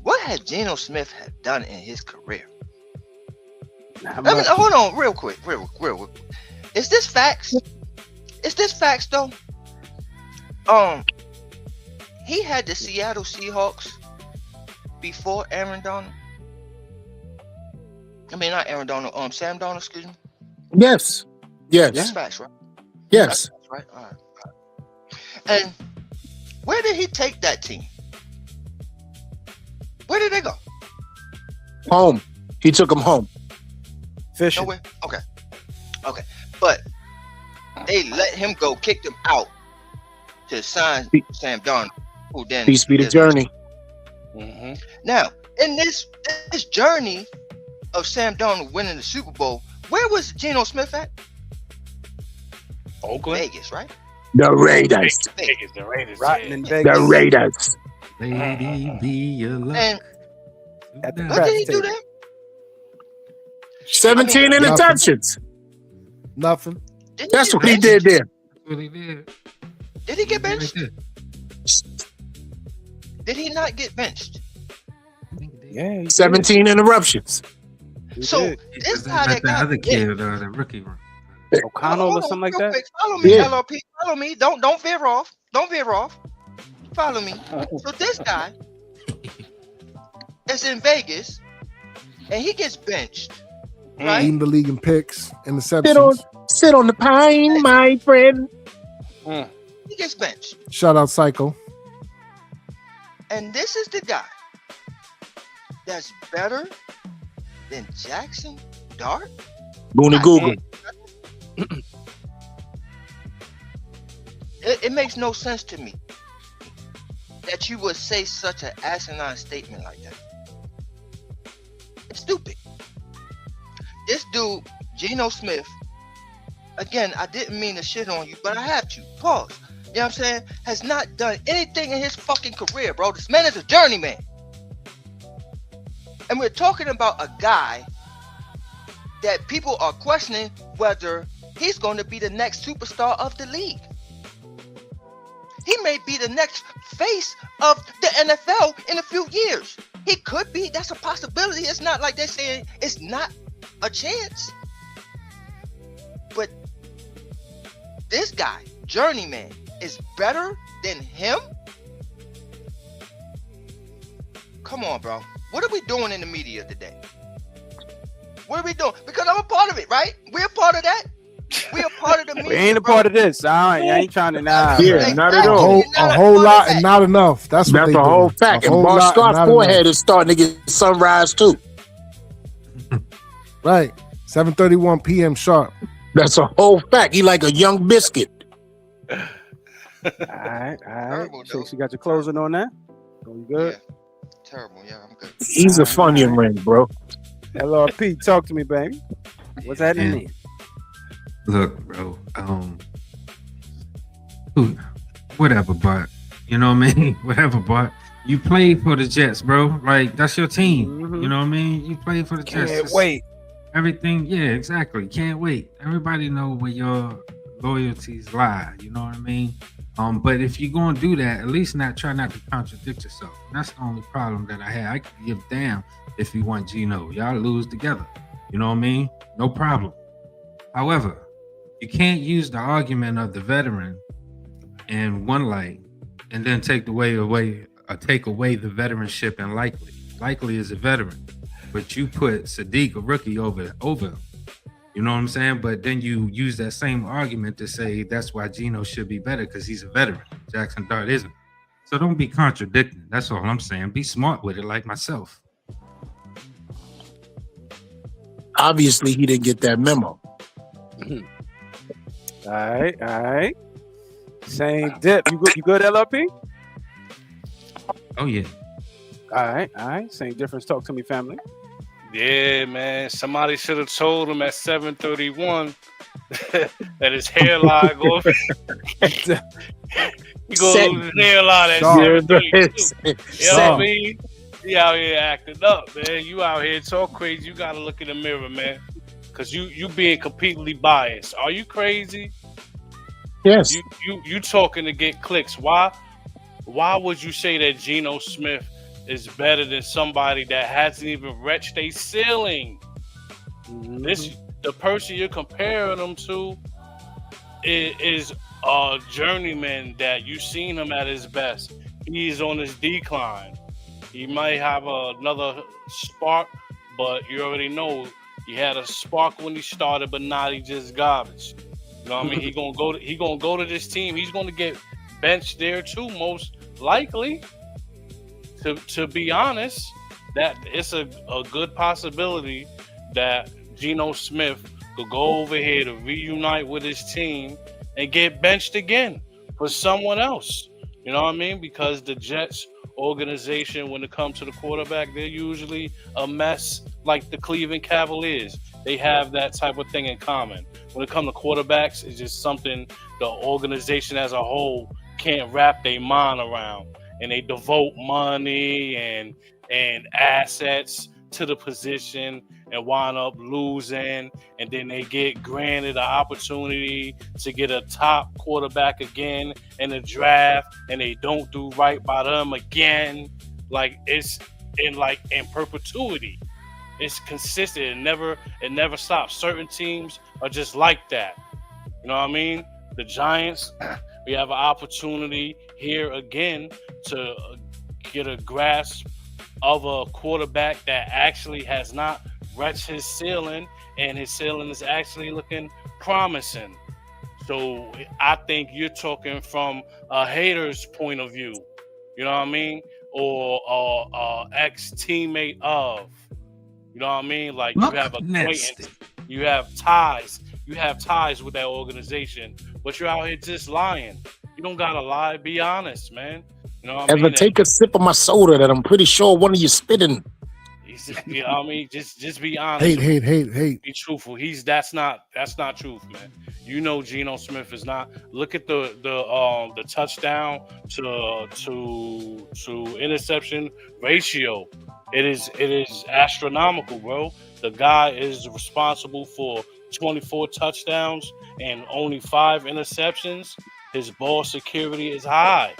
what had Geno Smith have done in his career? I mean, hold on, real quick. Is this facts? Is this facts though? He had the Seattle Seahawks before Aaron Donald. I mean, not Aaron Donald. Sam Donald. Excuse me. Yes. That's facts, right? Yes. That's right. All right. And where did he take that team? Where did they go? Home. He took them home. Fishing. Nowhere? Okay. But they let him go, kicked him out to sign Sam Darnold, who then Peace be the journey. Mm-hmm. Now, in this journey of Sam Darnold winning the Super Bowl, where was Geno Smith at? Oakland? Vegas, right? The Raiders. Vegas. The Raiders. Rotten in The Vegas. Raiders. Lady, be your luck. And At the what craps did he do table. there? 17 interceptions. Nothing. That's what he did there. What he did. Did he get benched? Right Did he not get benched? Yeah, he 17 interruptions. did. So He did. this guy that the got other kid, the rookie one. O'Connell or something like real that. quick, follow me, Yeah. LRP. Follow me. Don't veer off. Don't veer off. Follow me. So this guy is in Vegas, and he gets benched, right? Leading the league in picks, Sit on, interceptions. Sit on the pine, my friend. He gets benched. Shout out Psycho. And this is the guy that's better than Jaxson Dart? Booney Google. It makes no sense to me that you would say such an asinine statement like that. It's stupid. This dude, Geno Smith, again, I didn't mean to shit on you, but I have to. Pause. You know what I'm saying? Has not done anything in his fucking career, bro. This man is a journeyman. And we're talking about a guy that people are questioning whether he's going to be the next superstar of the league. He may be the next face of the NFL in a few years. He could be. That's a possibility. It's not like they're saying it's not a chance. But this guy, journeyman, is better than him? Come on, bro. What are we doing in the media today? What are we doing? Because I'm a part of it, right? We're a part of that. We're a part of the media. We ain't a part of this. I ain't trying to nah. Yeah, not at all. A whole lot and not enough. That's what That's they a whole fact. And Bar Scar's forehead is starting to get sunrise too. Right. 7:31 p.m. sharp. That's a whole fact. He like a young biscuit. All right. So you got your closing on that? You good? Yeah. Terrible. Yeah, I'm good. He's a funny ring, bro. LRP, talk to me, baby. What's happening? Look, bro. Whatever, but you know what I mean. Whatever, but you played for the Jets, bro. Like that's your team. Mm-hmm. You know what I mean. You played for the Jets. Can't wait. Everything, yeah, exactly. Can't wait. Everybody know where your loyalties lie. You know what I mean. But if you're gonna do that, at least try not to contradict yourself. And that's the only problem that I had. I could give a damn if you want Geno. Y'all lose together. You know what I mean? No problem. However, you can't use the argument of the veteran in one light and then take away the veteranship and likely. Likely is a veteran, but you put Sadiq, a rookie, over him. You know what I'm saying? But then you use that same argument to say that's why Geno should be better because he's a veteran. Jaxson Dart isn't. So don't be contradicting. That's all I'm saying. Be smart with it, like myself. Obviously, he didn't get that memo. All right. Same dip. You good, LRP? Oh yeah. All right. Same difference. Talk to me, family. Yeah, man. Somebody should have told him at 7:31 that his hairline goes. He goes lose his hairline at 7:32. You know what I mean? He out here acting up, man. You out here talk crazy. You gotta look in the mirror, man. Cause you being completely biased. Are you crazy? Yes. You talking to get clicks. Why would you say that Geno Smith is better than somebody that hasn't even reached a ceiling? Mm-hmm. The person you're comparing them to is a journeyman that you've seen him at his best. He's on his decline. He might have another spark, but you already know he had a spark when he started, but now he just garbage. You know what I mean? He gonna go to this team. He's gonna get benched there too, most likely. To be honest, that it's a good possibility that Geno Smith could go over here to reunite with his team and get benched again for someone else. You know what I mean? Because the Jets organization, when it comes to the quarterback, they're usually a mess like the Cleveland Cavaliers. They have that type of thing in common. When it comes to quarterbacks, it's just something the organization as a whole can't wrap their mind around. And they devote money and assets to the position and wind up losing. And then they get granted an opportunity to get a top quarterback again in the draft, and they don't do right by them again. Like it's in perpetuity. It's consistent. It never stops. Certain teams are just like that. You know what I mean? The Giants, we have an opportunity here again to get a grasp of a quarterback that actually has not reached his ceiling, and his ceiling is actually looking promising. So I think you're talking from a hater's point of view. You know what I mean? Or ex-teammate of. You know what I mean? Like, you have acquaintance, you have ties with that organization, but you're out here just lying. You don't gotta lie. Be honest, man. You know what I mean? Take a sip of my soda that I'm pretty sure one of you spitting. You know what I mean? Just be honest. Hate. Be truthful. That's not truth, man. You know, Geno Smith is not. Look at the touchdown to interception ratio. It is astronomical, bro. The guy is responsible for 24 touchdowns and only 5 interceptions. His ball security is high.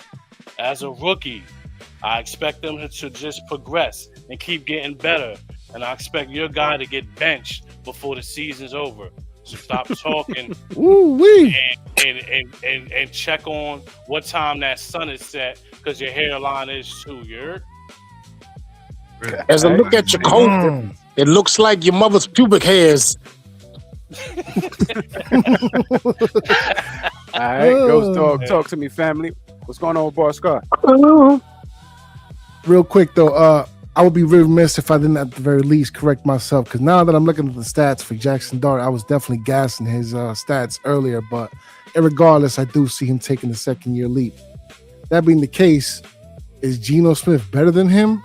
As a rookie, I expect them to just progress and keep getting better. And I expect your guy to get benched before the season's over. So stop talking and check on what time that sun is set, because your hairline is too. You heard? As I look at your coat, it looks like your mother's pubic hairs. All right, Ghost Dog, talk to me, family. What's going on with Bar Scott? Real quick though, I would be remiss if I didn't at the very least correct myself, because now that I'm looking at the stats for Jaxson Dart, I was definitely gassing his stats earlier, but regardless, I do see him taking the second-year leap. That being the case, is Geno Smith better than him?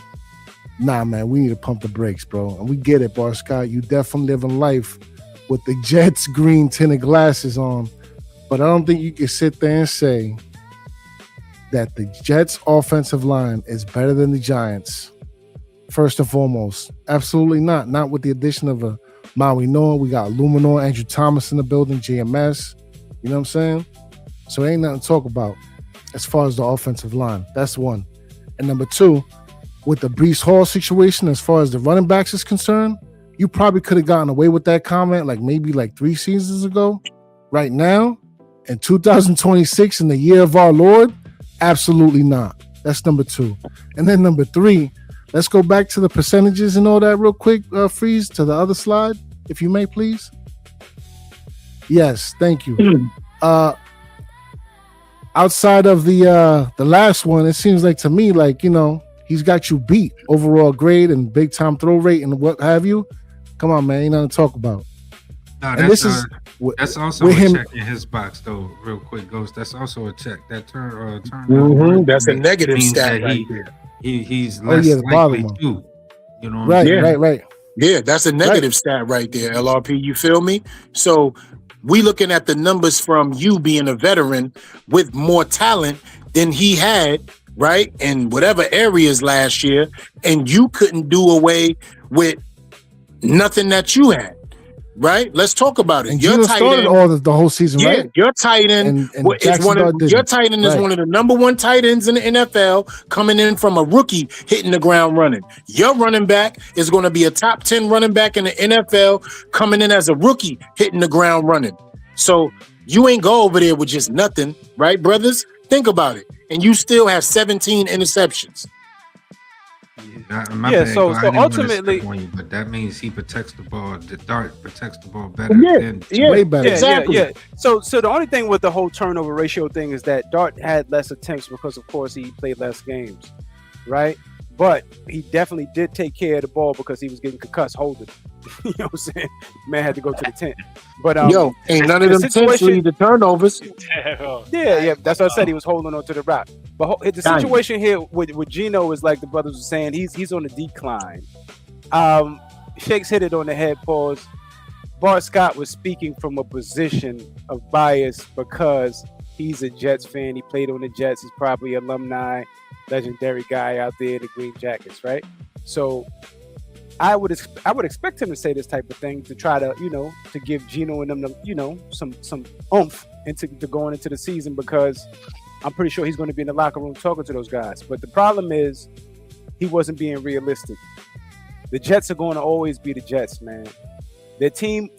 Nah, man, we need to pump the brakes, bro. And we get it, Bar Scott. You definitely living life with the Jets green tinted glasses on, but I don't think you can sit there and say that the Jets offensive line is better than the Giants. First and foremost, absolutely not. Not with the addition of a Maui Noah. We got Luminor, Andrew Thomas in the building, JMS. You know what I'm saying? So ain't nothing to talk about as far as the offensive line. That's one. And number two, with the Breece Hall situation, as far as the running backs is concerned, you probably could have gotten away with that comment maybe 3 seasons ago. Right now, in 2026, in the year of our Lord, absolutely not. That's number two. And then number three, let's go back to the percentages and all that real quick, Freeze, to the other slide, if you may, please. Yes, thank you. Outside of the last one, it seems like to me, he's got you beat overall grade and big time throw rate and what have you. Come on, man, ain't nothing to talk about. No, that's also a check in his box, though. Real quick, Ghost. That's also a check. That turn. That's a negative stat right there. He's less likely to. You know what I'm saying? Right. Yeah, that's a negative stat right there, LRP. You feel me? So we looking at the numbers from you being a veteran with more talent than he had, right, in whatever areas last year, and you couldn't do away with nothing that you had. Right, let's talk about it. And your tight end all the whole season, right? Your tight end is one of the number one tight ends in the NFL, coming in from a rookie, hitting the ground running. Your running back is going to be a top 10 running back in the NFL, coming in as a rookie, hitting the ground running. So you ain't go over there with just nothing, right, brothers? Think about it, and you still have 17 interceptions. So ultimately, but that means he protects the ball. The Dart protects the ball better. Way better. Exactly. Yeah. So the only thing with the whole turnover ratio thing is that Dart had less attempts because, of course, he played less games, right? But he definitely did take care of the ball because he was getting concussed holding. You know what I'm saying? Man had to go to the tent. But ain't none of them tents lead to turnovers. Yeah. That's what I said. He was holding on to the rock. But the situation here with Geno is like the brothers were saying. He's on the decline. Shakes hit it on the head. Pause. Bart Scott was speaking from a position of bias because he's a Jets fan. He played on the Jets. He's probably alumni, legendary guy out there in the green jackets, right? So I would expect him to say this type of thing to try to, to give Geno and them, some oomph into going into the season, because I'm pretty sure he's going to be in the locker room talking to those guys. But the problem is he wasn't being realistic. The Jets are going to always be the Jets, man. The team,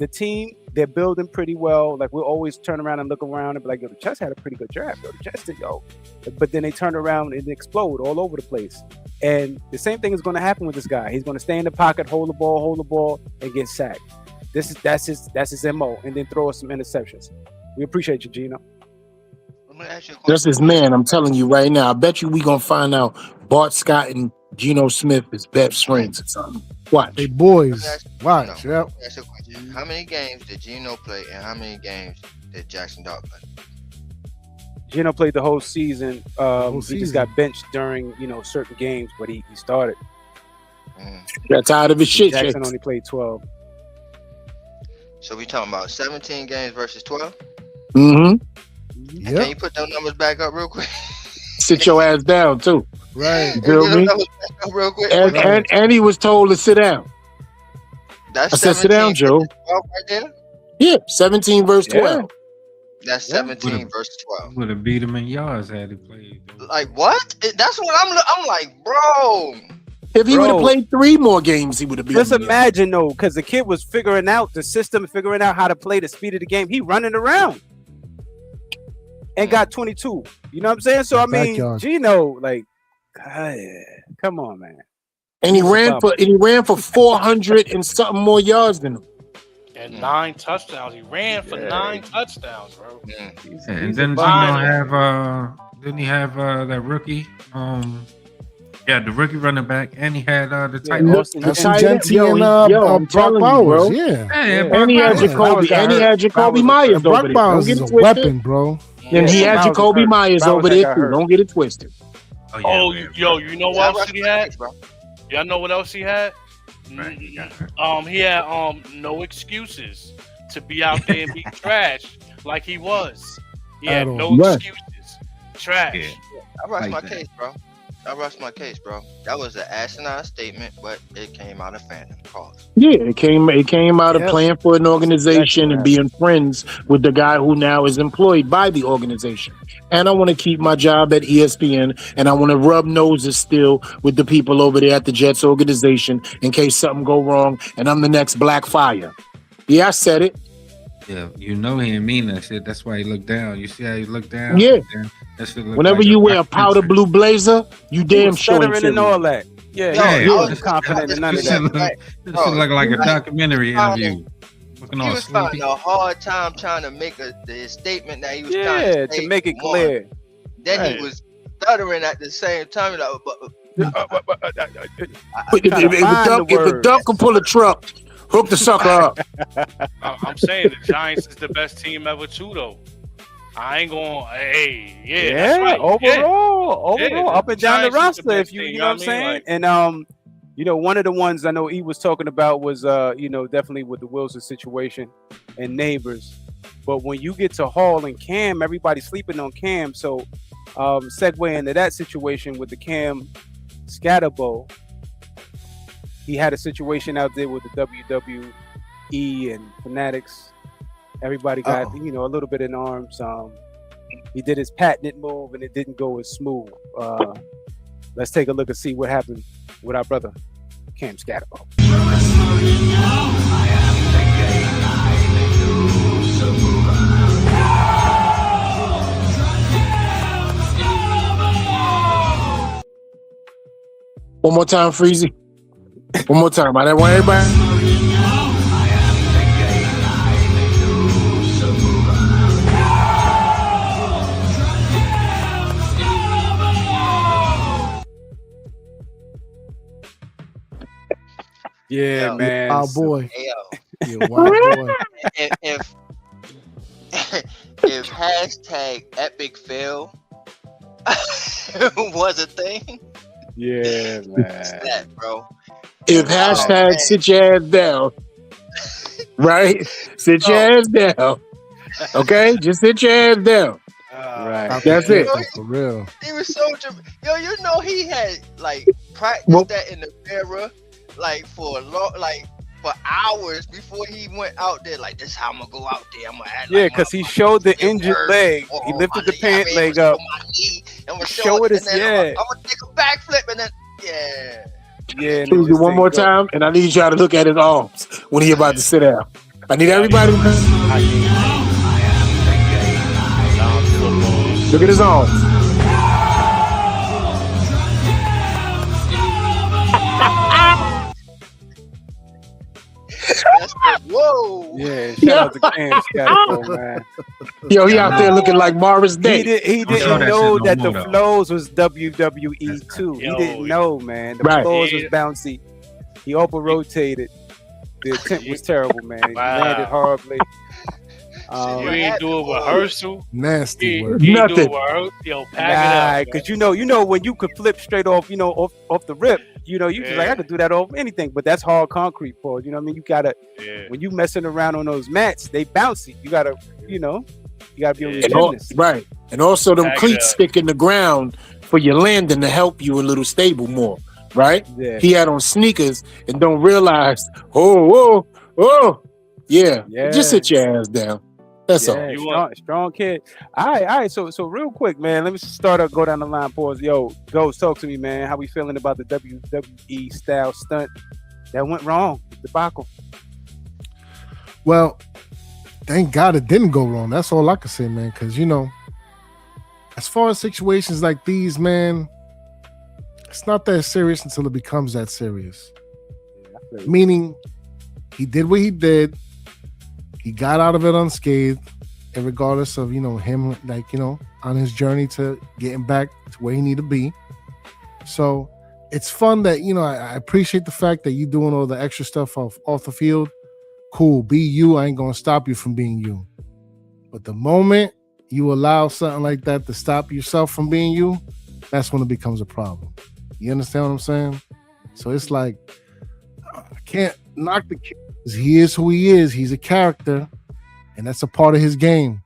they're building pretty well. Like, we'll always turn around and look around and be like, the Jets had a pretty good draft. The Jets did, But then they turn around and explode all over the place. And the same thing is going to happen with this guy. He's going to stay in the pocket, hold the ball, and get sacked. That's his MO, and then throw us some interceptions. We appreciate you, Gino. That's his man. I'm telling you right now. I bet you we gonna find out Bart Scott and Geno Smith is best friends or something. Watch. Hey boys, watch. Yep. That's a question. How many games did Geno play, and how many games did Jaxson Dart play? Gino played the whole season. He just got benched during certain games, but he started. Got tired of his shit. Jaxson only played 12. So we talking about 17 games versus 12? Mm-hmm. Yep. Can you put those numbers back up real quick? Sit your ass down too. Right. You feel me? Real quick. And he was told to sit down. That's I said, sit down, Joe. 12 right there? Yeah, 17 verse 12. That's 17 versus 12. Would have beat him in yards had he played. Like what? That's what I'm like, bro. If he would have played 3 more games, he would have been. Just imagine though, because the kid was figuring out the system, figuring out how to play the speed of the game. He running around and got 22. You know what I'm saying? So I mean, Gino, like, come on, man. And he ran for 400 and something more yards than him. And 9 touchdowns. He ran for 9 touchdowns, bro. And then didn't he have that rookie? The rookie running back, and he had the tight end. I'm telling you, bro. And he had Jacoby Myers over there. Don't get it twisted, weapon, bro. And he had Jacoby Myers over there too. Don't get it twisted. You know what else he had? Y'all know what else he had? He had no excuses to be out there and be trash like he was. He had no excuses. Trash. I rest my case, bro. That was an asinine statement, but it came out of fandom cause. Yeah, it came out of playing for an organization and being friends with the guy who now is employed by the organization. And I want to keep my job at ESPN, and I want to rub noses still with the people over there at the Jets organization in case something go wrong and I'm the next Black Fire. Yeah, I said it. Yeah, he didn't mean that shit. That's why he looked down. You see how he looked down? Yeah. Whenever you wear a powder blue blazer, you damn sure ain't and all that. Yeah, I wasn't confident in none of that. This should look like a documentary interview. He was finding a hard time trying to make the statement that he was trying to say. To make it clear. Then he was stuttering at the same time. If a duck can pull a truck, hook the sucker up. I'm saying the Giants is the best team ever too, though. I ain't going. That's right. Overall, up and down the roster. If you know what I'm saying. And one of the ones I know he was talking about was definitely with the Wilson situation and Nabers. But when you get to Hall and Cam, everybody's sleeping on Cam. So segue into that situation with the Cam Skattebo. He had a situation out there with the WWE and Fanatics. Everybody got a little bit in arms. He did his patented move and it didn't go as smooth. Let's take a look and see what happened with our brother Cam Skattebo. One more time, Freezy. One more time. I didn't want everybody. Yeah, man. Wild boy. If hashtag epic fail was a thing. Yeah, man. That, bro. If hashtag sit your ass down. Right? Sit your ass down. Okay? Just sit your ass down. Right. That's it. For real. He was so he had practiced that in the mirror for hours before he went out there. Like, this is how I'm gonna go out there. I'm gonna act because he showed the injured leg. He lifted the pant leg up. I'm gonna show it. I'm gonna take a backflip and then Yeah. Do one more time, and I need y'all to look at his arms when he about to sit down. I need everybody to look at his arms. Whoa! Yeah, shout out to Cam Skattebo, man. Yo, he out there looking like Morris Day. He didn't know that the flows was WWE too. He didn't know, man. The flows was bouncy. He over rotated. The attempt was terrible, man. He landed horribly. You ain't do a rehearsal. Nasty word. Nothing. Yo, pack it up. Cause you know when you could flip straight off, off the rip, you just like I could do that off anything, but that's hard concrete, Paul. You know what I mean? You gotta when you messing around on those mats, they bouncy. You gotta be on your gymnast. Right. And also them cleats stick in the ground for your landing to help you a little stable more. Right? Yeah. He had on sneakers and don't realize, yeah. Just sit your ass down. That's all. Strong kid. All right. So real quick, man. Let me go down the line. Pause. Yo, Ghost, talk to me, man. How we feeling about the WWE style stunt that went wrong? Debacle. Well, thank God it didn't go wrong. That's all I can say, man. Because as far as situations like these, man, it's not that serious until it becomes that serious. Meaning, he did what he did. He got out of it unscathed, and regardless of him, on his journey to getting back to where he need to be. So it's fun that I appreciate the fact that you doing all the extra stuff off the field. Cool, be you. I ain't gonna stop you from being you. But the moment you allow something like that to stop yourself from being you, that's when it becomes a problem. You understand what I'm saying? So it's like I can't knock the kid. He is who he is. He's a character, and that's a part of his game.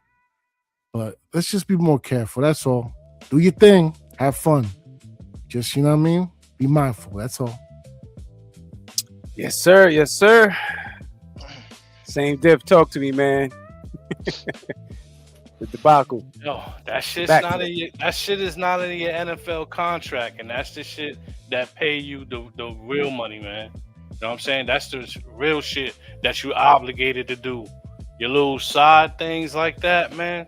But let's just be more careful. That's all. Do your thing. Have fun. Just, you know what I mean? Be mindful. That's all. Yes, sir. Yes, sir. Same diff. Talk to me, man. The debacle. Yo, that shit is not in your NFL contract, and that's the shit that pay you the real money, man. You know what I'm saying? That's the real shit that you obligated to do. Your little side things like that, man,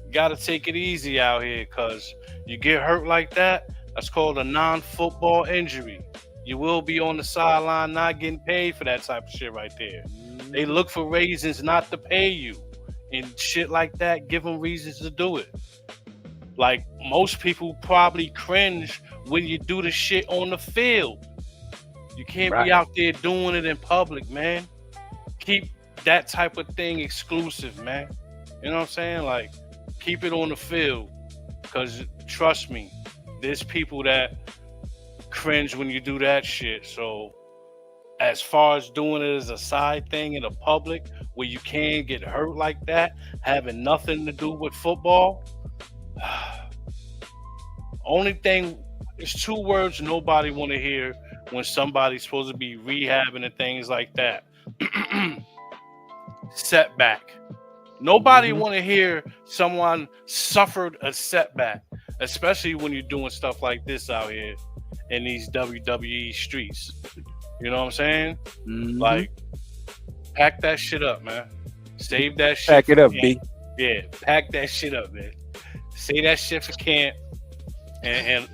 you gotta take it easy out here, cause you get hurt like that, that's called a non-football injury. You will be on the sideline not getting paid for that type of shit right there. They look for reasons not to pay you. And shit like that, give them reasons to do it. Like, most people probably cringe when you do the shit on the field. You can't be out there doing it in public, man. Keep that type of thing exclusive, man. You know what I'm saying? Like, keep it on the field. Because trust me, there's people that cringe when you do that shit. So as far as doing it as a side thing in the public where you can get hurt like that, having nothing to do with football, only thing, it's two words nobody want to hear when somebody's supposed to be rehabbing and things like that. Setback. Nobody want to hear someone suffered a setback, especially when you're doing stuff like this out here in these WWE streets. You know what I'm saying? Like, pack that shit up, man. Save that shit. Pack it up, B. Yeah, pack that shit up, man. Say that shit for camp, and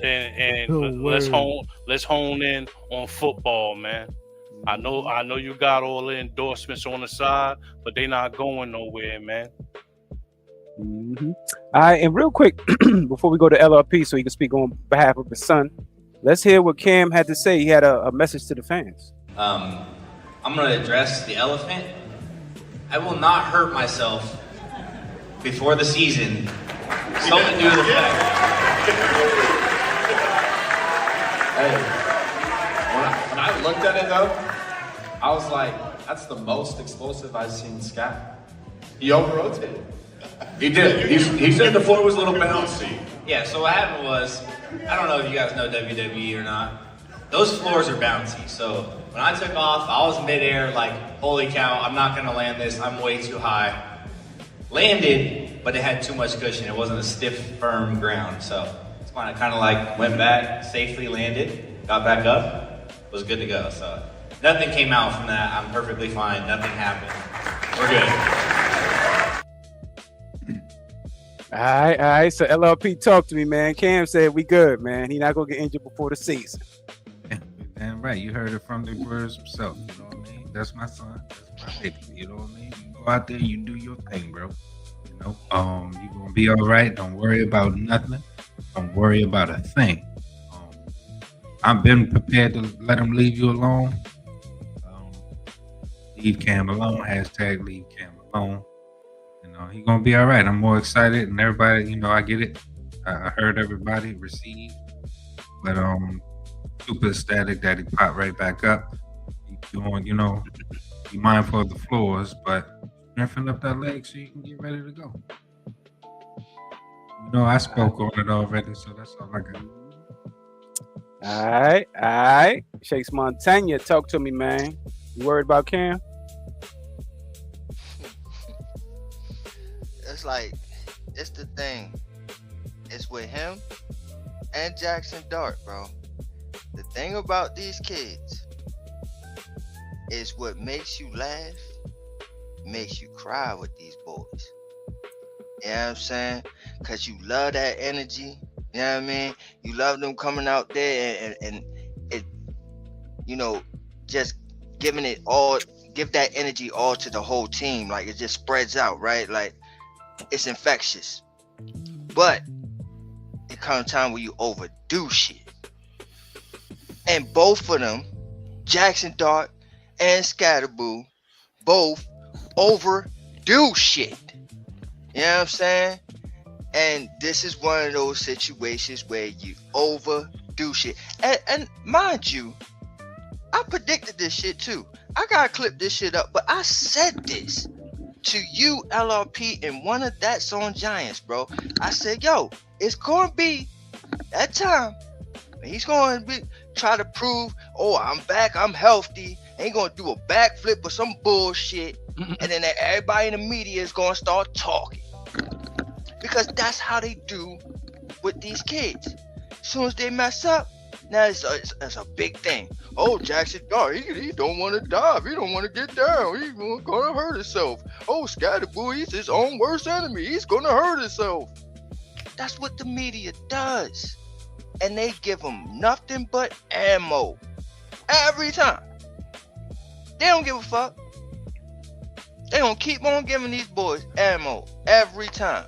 let's hone in on football, man. I know you got all the endorsements on the side, but they not going nowhere, man. All right, and real quick, before we go to LRP, so he can speak on behalf of his son, let's hear what Cam had to say. He had a message to the fans. I'm going to address the elephant. I will not hurt myself before the season solely due to the fact. Hey, when I looked at it though, I was like, that's the most explosive I've seen Scat. He over-rotated. He did. He said the floor was a little bouncy. Yeah, so what happened was, I don't know if you guys know WWE or not. Those floors are bouncy. So when I took off, I was midair, like, holy cow, I'm not gonna land this, I'm way too high. Landed, but it had too much cushion. It wasn't a stiff, firm ground. So it's when I kind of like went back, safely landed, got back up, was good to go. So nothing came out from that. I'm perfectly fine. Nothing happened. We're good. All right. So LRP, talk to me, man. Cam said we good, man. He not gonna get injured before the season. Damn right. You heard it from the words himself. You know what I mean? That's my son. That's my baby. You know what I mean? You go out there, you do your thing, bro. You know, you're gonna be all right. Don't worry about nothing. Don't worry about a thing. I've been prepared to let him leave you alone. Leave Cam alone. Hashtag leave Cam alone. You know, he's gonna be all right. I'm more excited, and everybody, you know, I get it. I heard everybody receive, but super ecstatic that he popped right back up. He doing, you know, be mindful of the floors, but strengthen up that leg so you can get ready to go. You know, I spoke on it already, so that's all I got. All right. Shakes Montana, talk to me, man. You worried about Cam? It's like, it's the thing. It's with him and Jaxson Dart, bro. The thing about these kids is what makes you laugh, makes you cry with these boys. You know what I'm saying? Because you love that energy. You know what I mean? You love them coming out there and it, you know, just giving it all, give that energy all to the whole team. Like, it just spreads out, right? Like, it's infectious. But it comes time where you overdo shit. And both of them, Jaxson Dart and Skattebo, both overdo shit. You know what I'm saying? And this is one of those situations where you overdo shit. And mind you, I predicted this shit too. I gotta clip this shit up, but I said this to you, LRP, in one of That's on Giants, bro. I said, yo, it's gonna be that time. He's gonna be try to prove, oh, I'm back, I'm healthy. Ain't gonna do a backflip or some bullshit, and then everybody in the media is gonna start talking. Because that's how they do with these kids. As soon as they mess up, now it's a big thing. Oh, Jaxson Dart, he don't want to dive. He don't want to get down. He's going to hurt himself. Oh, Skattebo, he's his own worst enemy. He's going to hurt himself. That's what the media does. And they give him nothing but ammo. Every time. They don't give a fuck. They gonna keep on giving these boys ammo every time.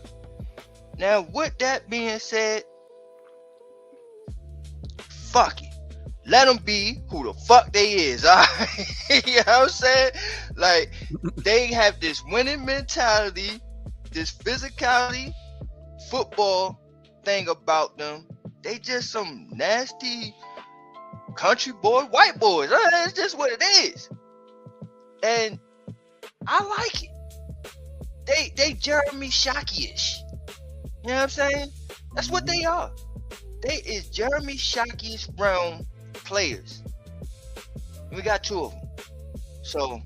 Now, with that being said, fuck it. Let them be who the fuck they is, all right? You know what I'm saying? Like, they have this winning mentality, this physicality, football thing about them. They just some nasty country boy, white boys. It's just what it is. And I like it. They Jeremy Shockey-ish. You know what I'm saying? That's what they are. They is Jeremy Shockey-ish realm players. We got two of them. So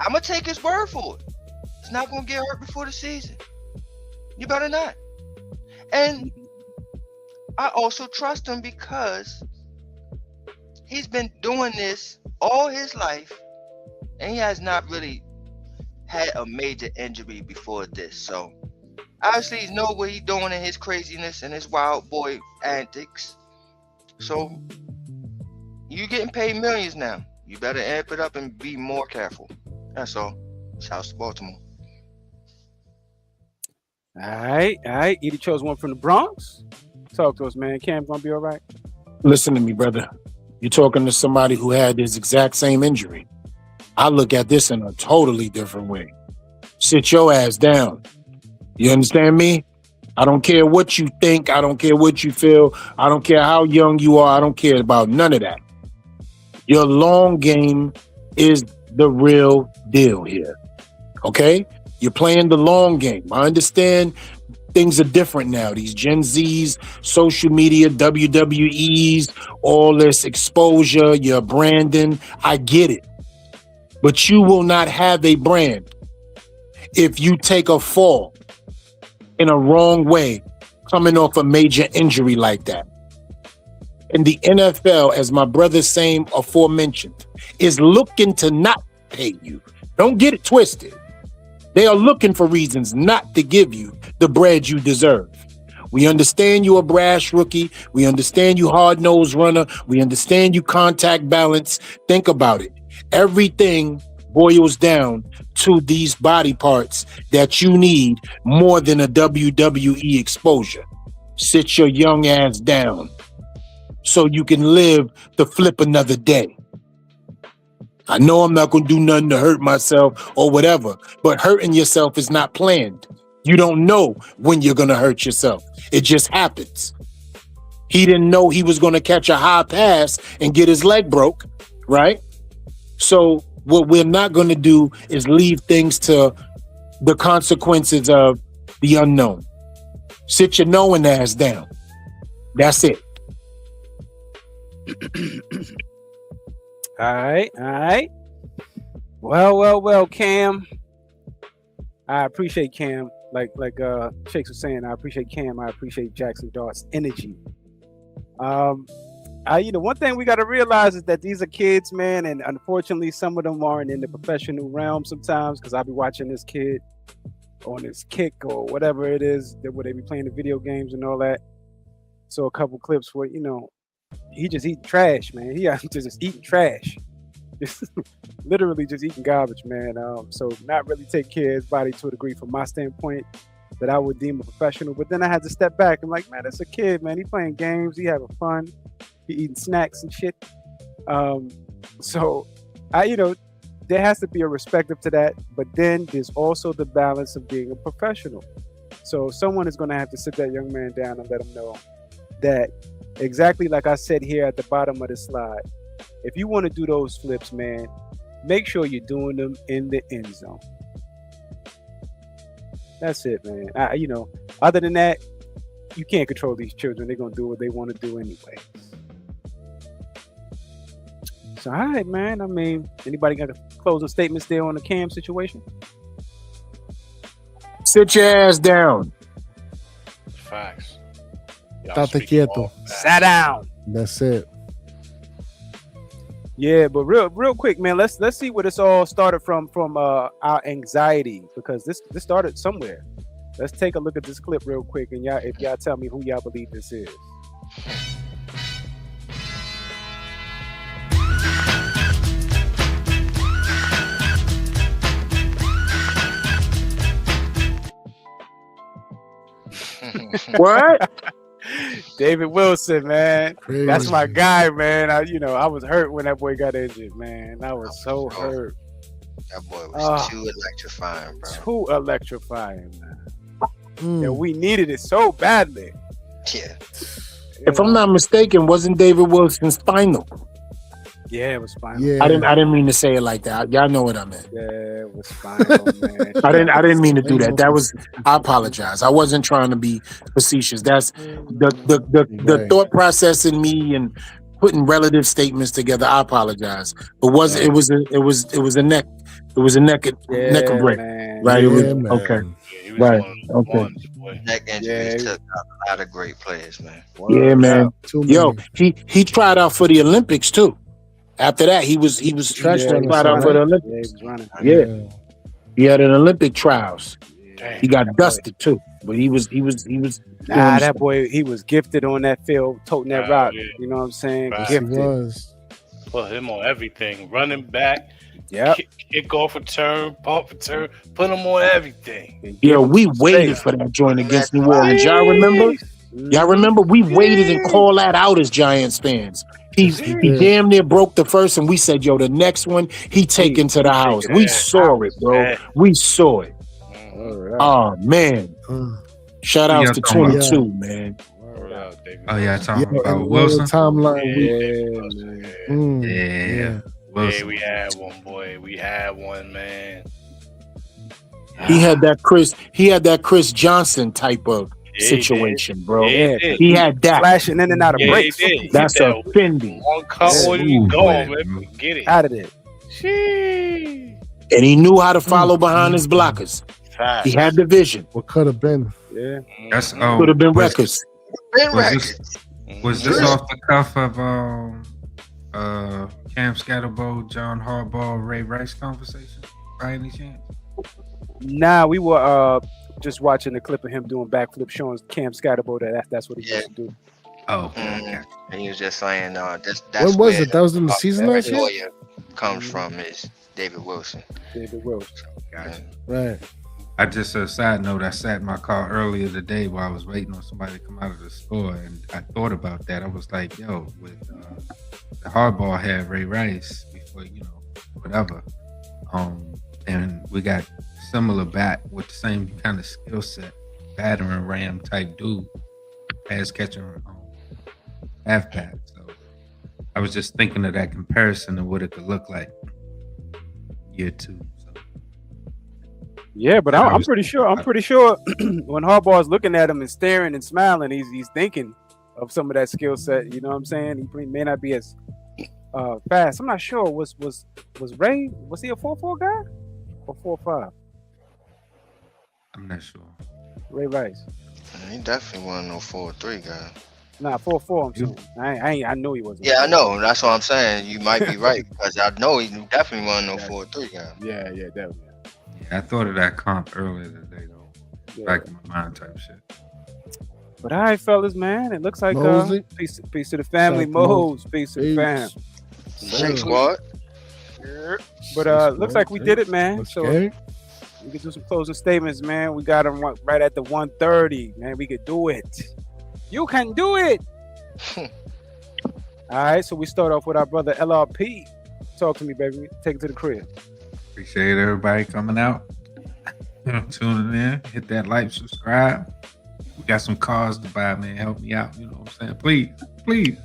I'm gonna take his word for it. It's not gonna get hurt before the season. You better not. And I also trust him because he's been doing this all his life, and he has not really had a major injury before this. So obviously he knows what he's doing in his craziness and his wild boy antics. So you getting paid millions now. You better amp it up and be more careful. That's all. Shouts to Baltimore. All right. Edie chose one from the Bronx. Talk to us, man. Cam gonna be all right? Listen to me, brother. You're talking to somebody who had this exact same injury. I look at this in a totally different way. Sit your ass down. You understand me? I don't care what you think. I don't care what you feel. I don't care how young you are. I don't care about none of that. Your long game is the real deal here. Okay? You're playing the long game. I understand things are different now. These Gen Zs, social media, WWEs, all this exposure, your branding. I get it. But you will not have a brand if you take a fall in a wrong way coming off a major injury like that. And the NFL, as my brother same aforementioned, is looking to not pay you. Don't get it twisted. They are looking for reasons not to give you the bread you deserve. We understand you a brash rookie. We understand you hard-nosed runner. We understand you contact balance. Think about it. Everything boils down to these body parts that you need more than a WWE exposure. Sit your young ass down so you can live to flip another day. I know I'm not going to do nothing to hurt myself or whatever, but hurting yourself is not planned. You don't know when you're going to hurt yourself. It just happens. He didn't know he was going to catch a high pass and get his leg broke, right? So what we're not going to do is leave things to the consequences of the unknown. Sit your knowing ass down. That's it. All right. Well, Cam. I appreciate Cam. Like Shakes was saying, I appreciate Cam. I appreciate Jaxson Dart's energy. One thing we got to realize is that these are kids, man, and unfortunately, some of them aren't in the professional realm sometimes. Because I'll be watching this kid on his kick or whatever it is where they be playing the video games and all that. So a couple clips where he just eating trash, man. He just eating trash. Literally just eating garbage, man. So not really take care of his body to a degree from my standpoint that I would deem a professional. But then I had to step back. I'm like, man, that's a kid, man. He playing games. He having fun. He eating snacks and shit. So there has to be a respect up to that. But then there's also the balance of being a professional. So someone is going to have to sit that young man down and let him know that exactly like I said here at the bottom of the slide, if you want to do those flips, man, make sure you're doing them in the end zone. That's it, man. Other than that, you can't control these children. They're going to do what they want to do anyway. So, all right, man. I mean, anybody got closing statements there on the Cam situation? Sit your ass down. Facts. Tate quieto. Sat down. That's it. Yeah, but real quick, man. Let's see where this all started from our anxiety, because this started somewhere. Let's take a look at this clip real quick, and if y'all tell me who y'all believe this is. What? David Wilson, man. Crazy. That's my guy, man. I was hurt when that boy got injured, man. I was so hurt. That boy was too electrifying, bro. Too electrifying, man. Yeah, we needed it so badly. Yeah. If I'm not mistaken, wasn't David Wilson spinal? Yeah, it was spinal. Yeah. I didn't mean to say it like that. Y'all know what I meant. Yeah, it was spinal, man. I didn't mean to do that. I apologize. I wasn't trying to be facetious. That's the thought process in me and putting relative statements together. I apologize. But it was a neck a break. Man. Right. Yeah, Okay. Yeah, Right. Okay. Neck injuries took out a lot of great players, man. Yeah, man. Yo, Many. he tried out for the Olympics too. After that, he tried out for the Olympics. Yeah, he was running. Yeah. He had an Olympic trials. Damn. He got dusted too, but he was. Nah, that boy, he was gifted on that field, toting that rock. Yeah. You know what I'm saying? Right. He Gifted. was. Put him on everything. Running back, Yep. kick off return, pump return. Put him on everything. Yeah, we waited for that joint against New Orleans. Y'all remember? Y'all remember? We waited and called that out as Giants fans. He damn near broke the first, and we said, "Yo, the next one he taken to the house." We saw it, bro. We saw it. Oh man! Shout outs to 22, man. Oh yeah, talking Yeah, about and Wilson. Timeline. Yeah. Wilson. Yeah, we had one, boy. We had one, man. He had that Chris Johnson type of situation, bro. Yeah, he had that flashing in and out of breaks. That's a Fendi. One cut when you go, man. Get it. Out of it. Sheesh. And he knew how to follow behind his blockers. He had the vision. What could have been? Yeah. That's Could have been records. Was this off the cuff of Cam Skattebo, John Harbaugh, Ray Rice conversation by any chance? Nah, we were just watching the clip of him doing backflip, showing Cam Skattebo that's what he used to do. Oh, okay. And he was just saying, When was it? That was in the season last year? comes from is David Wilson. David Wilson. Gotcha. Right. I just a side note. I sat in my car earlier today while I was waiting on somebody to come out of the store, and I thought about that. I was like, "Yo, with the hardball had Ray Rice before, whatever, and we got similar bat with the same kind of skill set, battering ram type dude, pass catching halfback." So I was just thinking of that comparison and what it could look like year 2. Yeah, but I'm pretty sure when Harbaugh's looking at him and staring and smiling, he's thinking of some of that skill set. You know what I'm saying? He may not be as fast. I'm not sure. Was Ray? Was he a 4.4 guy or 4.5? I'm not sure. Ray Rice. He definitely wasn't no 4.3 guy. Nah, 4.4. I'm saying. I know he wasn't. Yeah, I know. That's what I'm saying. You might be right because I know he definitely wasn't no 4.3 guy. Yeah, definitely. Yeah, I thought of that comp earlier today though. Yeah. Back in my mind type shit. But all right, fellas, man. It looks like peace to the family. Mose, peace to the fam. Shake squad. But looks like we did it, man. So we can do some closing statements, man. We got them right at the 1:30, man. We could do it. You can do it. All right, so we start off with our brother LRP. Talk to me, baby. Take it to the crib. Appreciate everybody coming out, tuning in. Hit that like, subscribe. We got some cars to buy, man. Help me out. You know what I'm saying? Please.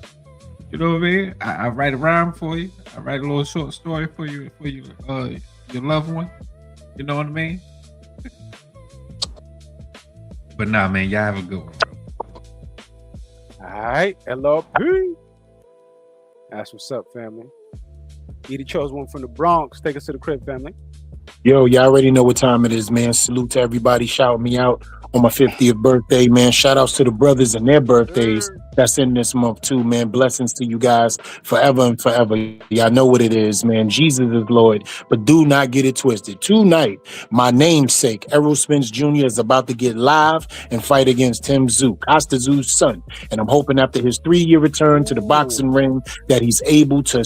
You know what I mean? I write a rhyme for you. I write a little short story for you, your loved one. You know what I mean? But nah, man, y'all have a good one, bro. All right, LRP. That's what's up, family. Edie chose one from the Bronx. Take us to the crib, family. Yo, y'all already know what time it is, man. Salute to everybody shouting me out on my 50th birthday, man. Shout outs to the brothers and their birthdays. That's in this month too, man. Blessings to you guys forever and forever. Y'all know what it is, man. Jesus is Lord, but do not get it twisted. Tonight, my namesake, Errol Spence Jr. is about to get live and fight against Tim Tszyu, Costa Tszyu's son. And I'm hoping after his 3-year return to the boxing ring that he's able to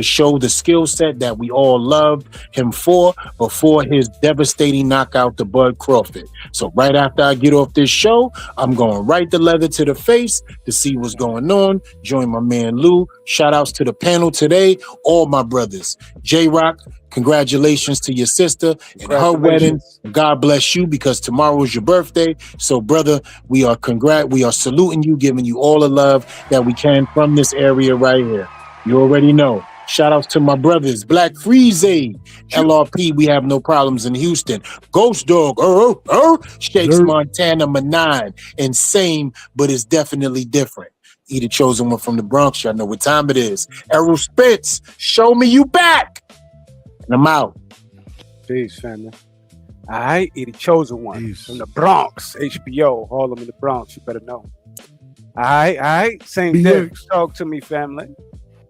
show the skill set that we all loved him for before his devastating knockout to Bud Crawford. So right after I get off this show, I'm going right the leather to the face to see what's going on. Join my man Lou. Shout outs to the panel today, all my brothers. J-Rock, congratulations to your sister and her wedding. God bless you because tomorrow is your birthday. So brother, we are saluting you, giving you all the love that we can from this area right here. You already know. Shout outs to my brothers, Black Freeze, LRP, we have no problems in Houston. Ghost Dog, Shakes Montana, Manine, insane, but it's definitely different. He the chosen one from the Bronx, y'all know what time it is. Errol Spence, show me you back. And I'm out. Peace, family. All right, he the chosen one from the Bronx, HBO, Harlem in the Bronx, you better know. All right, same day. Talk to me, family.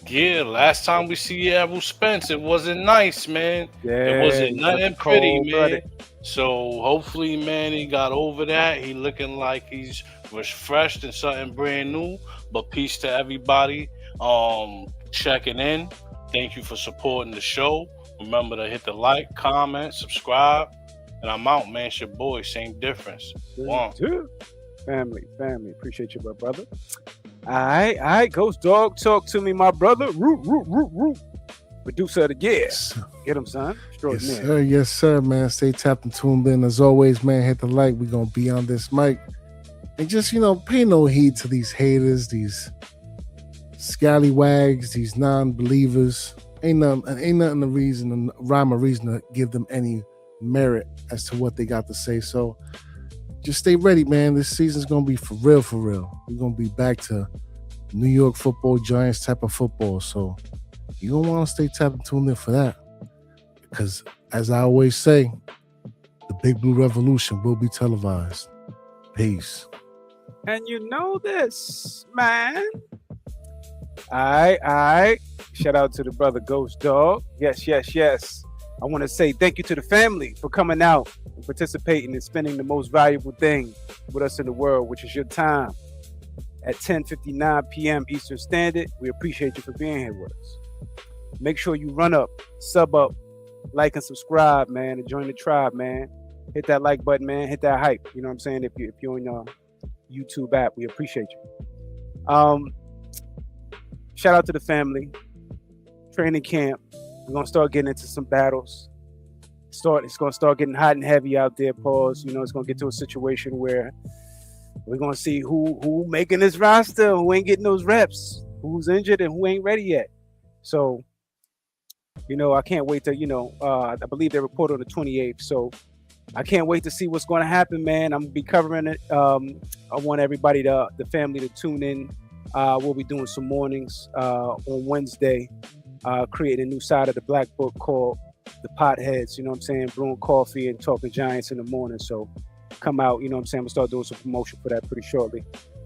Yeah, last time we see Errol Spence, it wasn't nice, man. Yeah, it wasn't nothing pretty, man. Blooded. So hopefully, man, he got over that. He looking like he's refreshed and something brand new. But peace to everybody checking in. Thank you for supporting the show. Remember to hit the like, comment, subscribe. And I'm out, man. It's your boy. Same difference. One. Family. Appreciate you, my brother. All right. Ghost Dog, talk to me, my brother. Root. Producer of the year. Get him, son. Yes, sir, man. Stay tapped and tuned in. As always, man, hit the like. We're going to be on this mic. And just, pay no heed to these haters, these scallywags, these non-believers. Ain't nothing a reason, a rhyme or reason to give them any merit as to what they got to say. So just stay ready, man. This season's going to be for real. We're going to be back to New York football, Giants type of football. So you're going to want to stay tapped and tuned in for that. Because as I always say, the Big Blue Revolution will be televised. Peace. And you know this, man. All right. Shout out to the brother Ghost Dog. Yes. I want to say thank you to the family for coming out and participating and spending the most valuable thing with us in the world, which is your time at 10:59 p.m. Eastern Standard. We appreciate you for being here with us. Make sure you run up, sub up, like and subscribe, man, and join the tribe, man. Hit that like button, man. Hit that hype. You know what I'm saying? If you're in YouTube app, we appreciate you. Shout out to the family. Training camp. We're gonna start getting into some battles. It's gonna start getting hot and heavy out there, pause. You know, it's gonna get to a situation where we're gonna see who making this roster, who ain't getting those reps, who's injured and who ain't ready yet. So, you know, I can't wait to, I believe they report on the 28th. So I can't wait to see what's going to happen, man. I'm gonna be covering it. I want everybody the family to tune in. We'll be doing some mornings on Wednesday, creating a new side of the Black Book called The Potheads, you know what I'm saying? Brewing coffee and talking Giants in the morning. So come out, you know what I'm saying? I'm gonna start doing some promotion for that pretty shortly.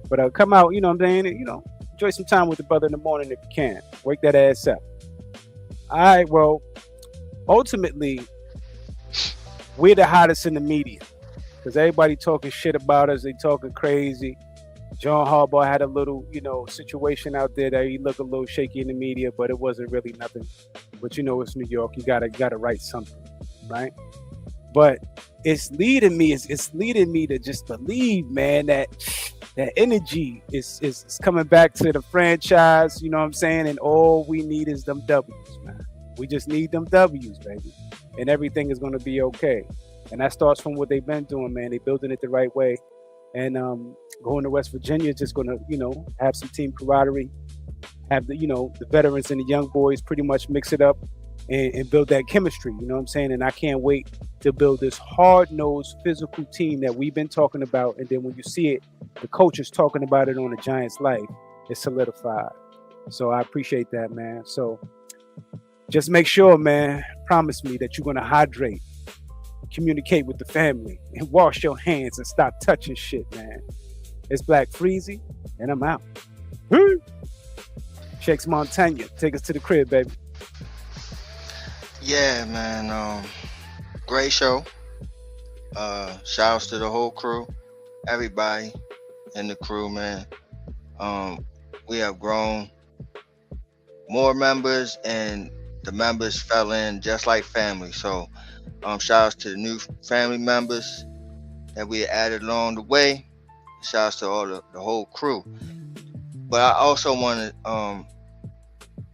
But come out, you know what I'm saying? Enjoy some time with the brother in the morning if you can. Wake that ass up. All right, well, ultimately, we're the hottest in the media because everybody talking shit about us. They talking crazy. John Harbaugh had a little, situation out there that he looked a little shaky in the media, but it wasn't really nothing. But it's New York. You gotta write something, right? But it's leading me to just believe, man, that energy is coming back to the franchise. You know what I'm saying? And all we need is them W's, man. We just need them W's, baby, and everything is gonna be okay. And that starts from what they've been doing, man. They're building it the right way. And going to West Virginia is just going to, have some team camaraderie, have the veterans and the young boys pretty much mix it up and build that chemistry. You know what I'm saying? And I can't wait to build this hard-nosed physical team that we've been talking about. And then when you see it, the coach is talking about it on the Giants' life. It's solidified. So I appreciate that, man. So just make sure, man, promise me that you're going to hydrate, communicate with the family, and wash your hands and stop touching shit, man. It's Black Freezy, and I'm out. Shakes Montana, take us to the crib, baby. Yeah, man. Great show. Shouts to the whole crew, everybody in the crew, man. We have grown more members, and the members fell in just like family. So shout outs to the new family members that we added along the way. Shout outs to all the whole crew. But I also want to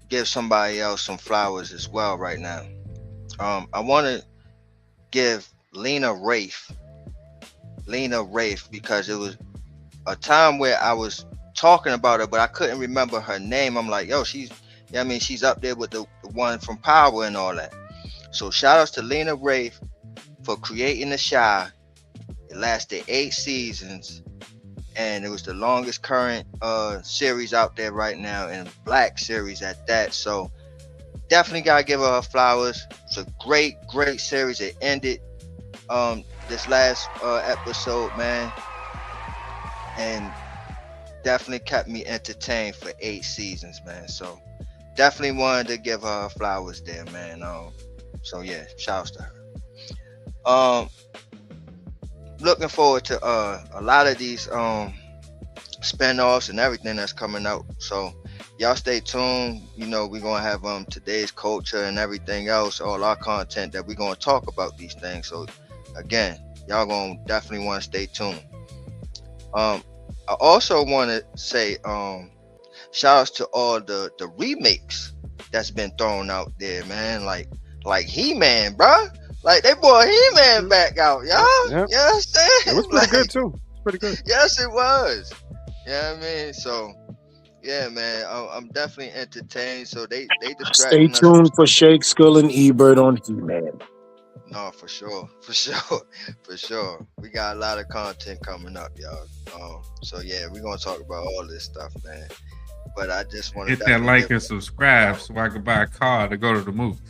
give somebody else some flowers as well right now. I want to give Lena Rafe, because it was a time where I was talking about her, but I couldn't remember her name. I'm like, yo, she's up there with the one from Power and all that. So shout outs to Lena Rafe for creating the Shy. It lasted 8 seasons, and it was the longest current series out there right now, and Black series at that. So definitely gotta give her flowers. It's a great series. It ended this last episode, man, and definitely kept me entertained for 8 seasons, man. So definitely wanted to give her flowers there, man. So yeah, shouts to her. Looking forward to a lot of these spinoffs and everything that's coming out. So y'all stay tuned. We're gonna have today's culture and everything else, all our content that we're gonna talk about these things. So again, y'all gonna definitely want to stay tuned. I also want to say shout outs to all the remakes that's been thrown out there, man. Like He-Man, bro. Like they brought He-Man back out, y'all. Yep. You understand? It was pretty good too. It's pretty good. Yes, it was. Yeah, I mean, so yeah, man, I'm definitely entertained. So they Stay tuned for Shake, Skull, and Ebert on He-Man. No, for sure. We got a lot of content coming up, y'all. So yeah, we're gonna talk about all this stuff, man. But I just want to hit that like and subscribe so I can buy a car to go to the movies.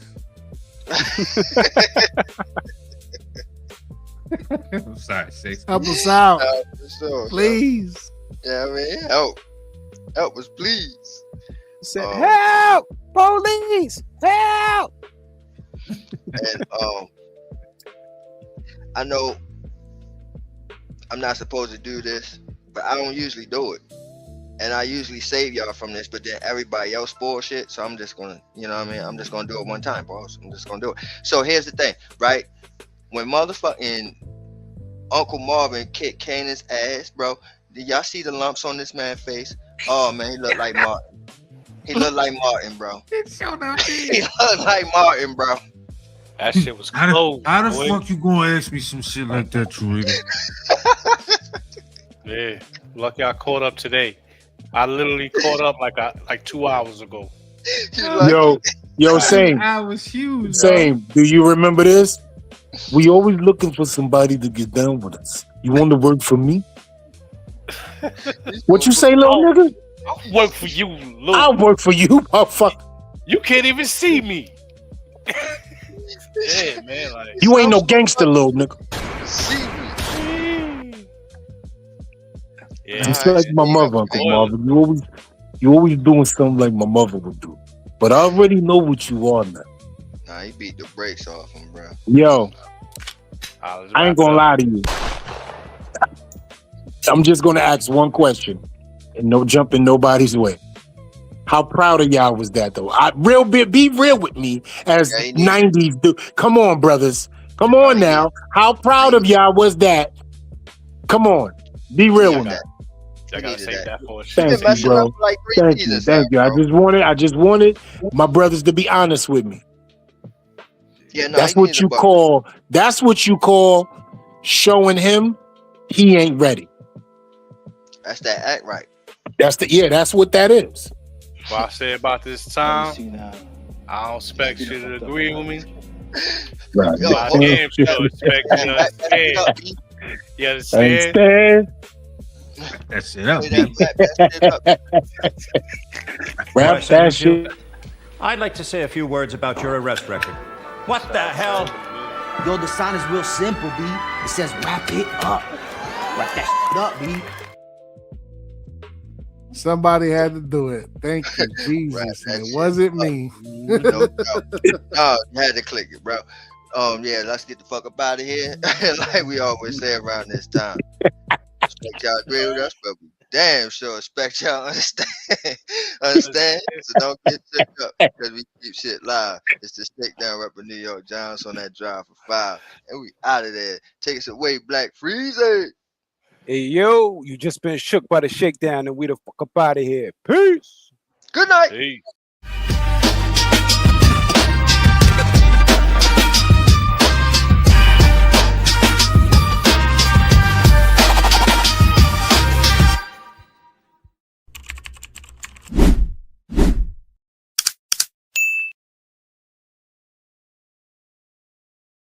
I'm sorry, Shakes. Help us out, for sure, please. Yeah, I mean, help us, please. Said, help, police, help. And I know I'm not supposed to do this, but I don't usually do it. and I usually save y'all from this, but then everybody else bullshit. So I'm just gonna, you know what I mean? I'm just gonna do it one time, boss. I'm just gonna do it. So here's the thing, right? When motherfucking Uncle Marvin kicked Kanan's ass, bro, did y'all see the lumps on this man's face? Oh man, he looked like Martin. He looked like Martin, bro. He looked like Martin, bro. That shit was How close. the boy. fuck you gonna ask me some shit like that, Troy? Yeah, lucky I caught up today. I literally caught up like 2 hours ago. Yo, same. I was huge. Same. Do you remember this? We always looking for somebody to get down with us. You want to work for me? What you say, little nigga? I'll work for you, Lou. I'll work for you, motherfucker. You can't even see me. Yeah, man. Like, You ain't no gangster, little nigga. yeah, It's like my mother, Uncle Marvin. You always doing something like my mother would do. But I already know what you are now. Nah, he beat the brakes off him, bro. Yo, I ain't gonna lie to you. I'm just gonna ask one question, and no jumping nobody's way. How proud of y'all was that, though? Be real with me, as 90s do. Come on, brothers. Come on now. How proud of y'all was that? Come on, be real with me. I gotta save that for a Thank you, bro. Thank you. I just wanted my brothers to be honest with me. Yeah, no, That's what you call. That's what you call showing him he ain't ready. That's that act right. That's what that is. What I say about this time, I don't expect you to agree with me. Right. But I damn sure expect you to understand. You understand? That shit up. Rap that shit. I'd like to say a few words about your arrest record. What the hell? Yo, the sign is real simple, B. It says wrap it up. Wrap that shit up, B. Somebody had to do it. Thank you, Jesus. It wasn't me. No, you had to click it, bro. Yeah, let's get the fuck up out of here. Like we always say around this time. Expect y'all agree with us, but we damn sure expect y'all understand. Understand? So don't get shook up because we keep shit live. It's the Shakedown rapper New York Giants on that drive for 5. And we out of there. Take us away, Black Freezer. Hey, yo, you just been shook by the shakedown and we the fuck up out of here. Peace. Good night. Peace.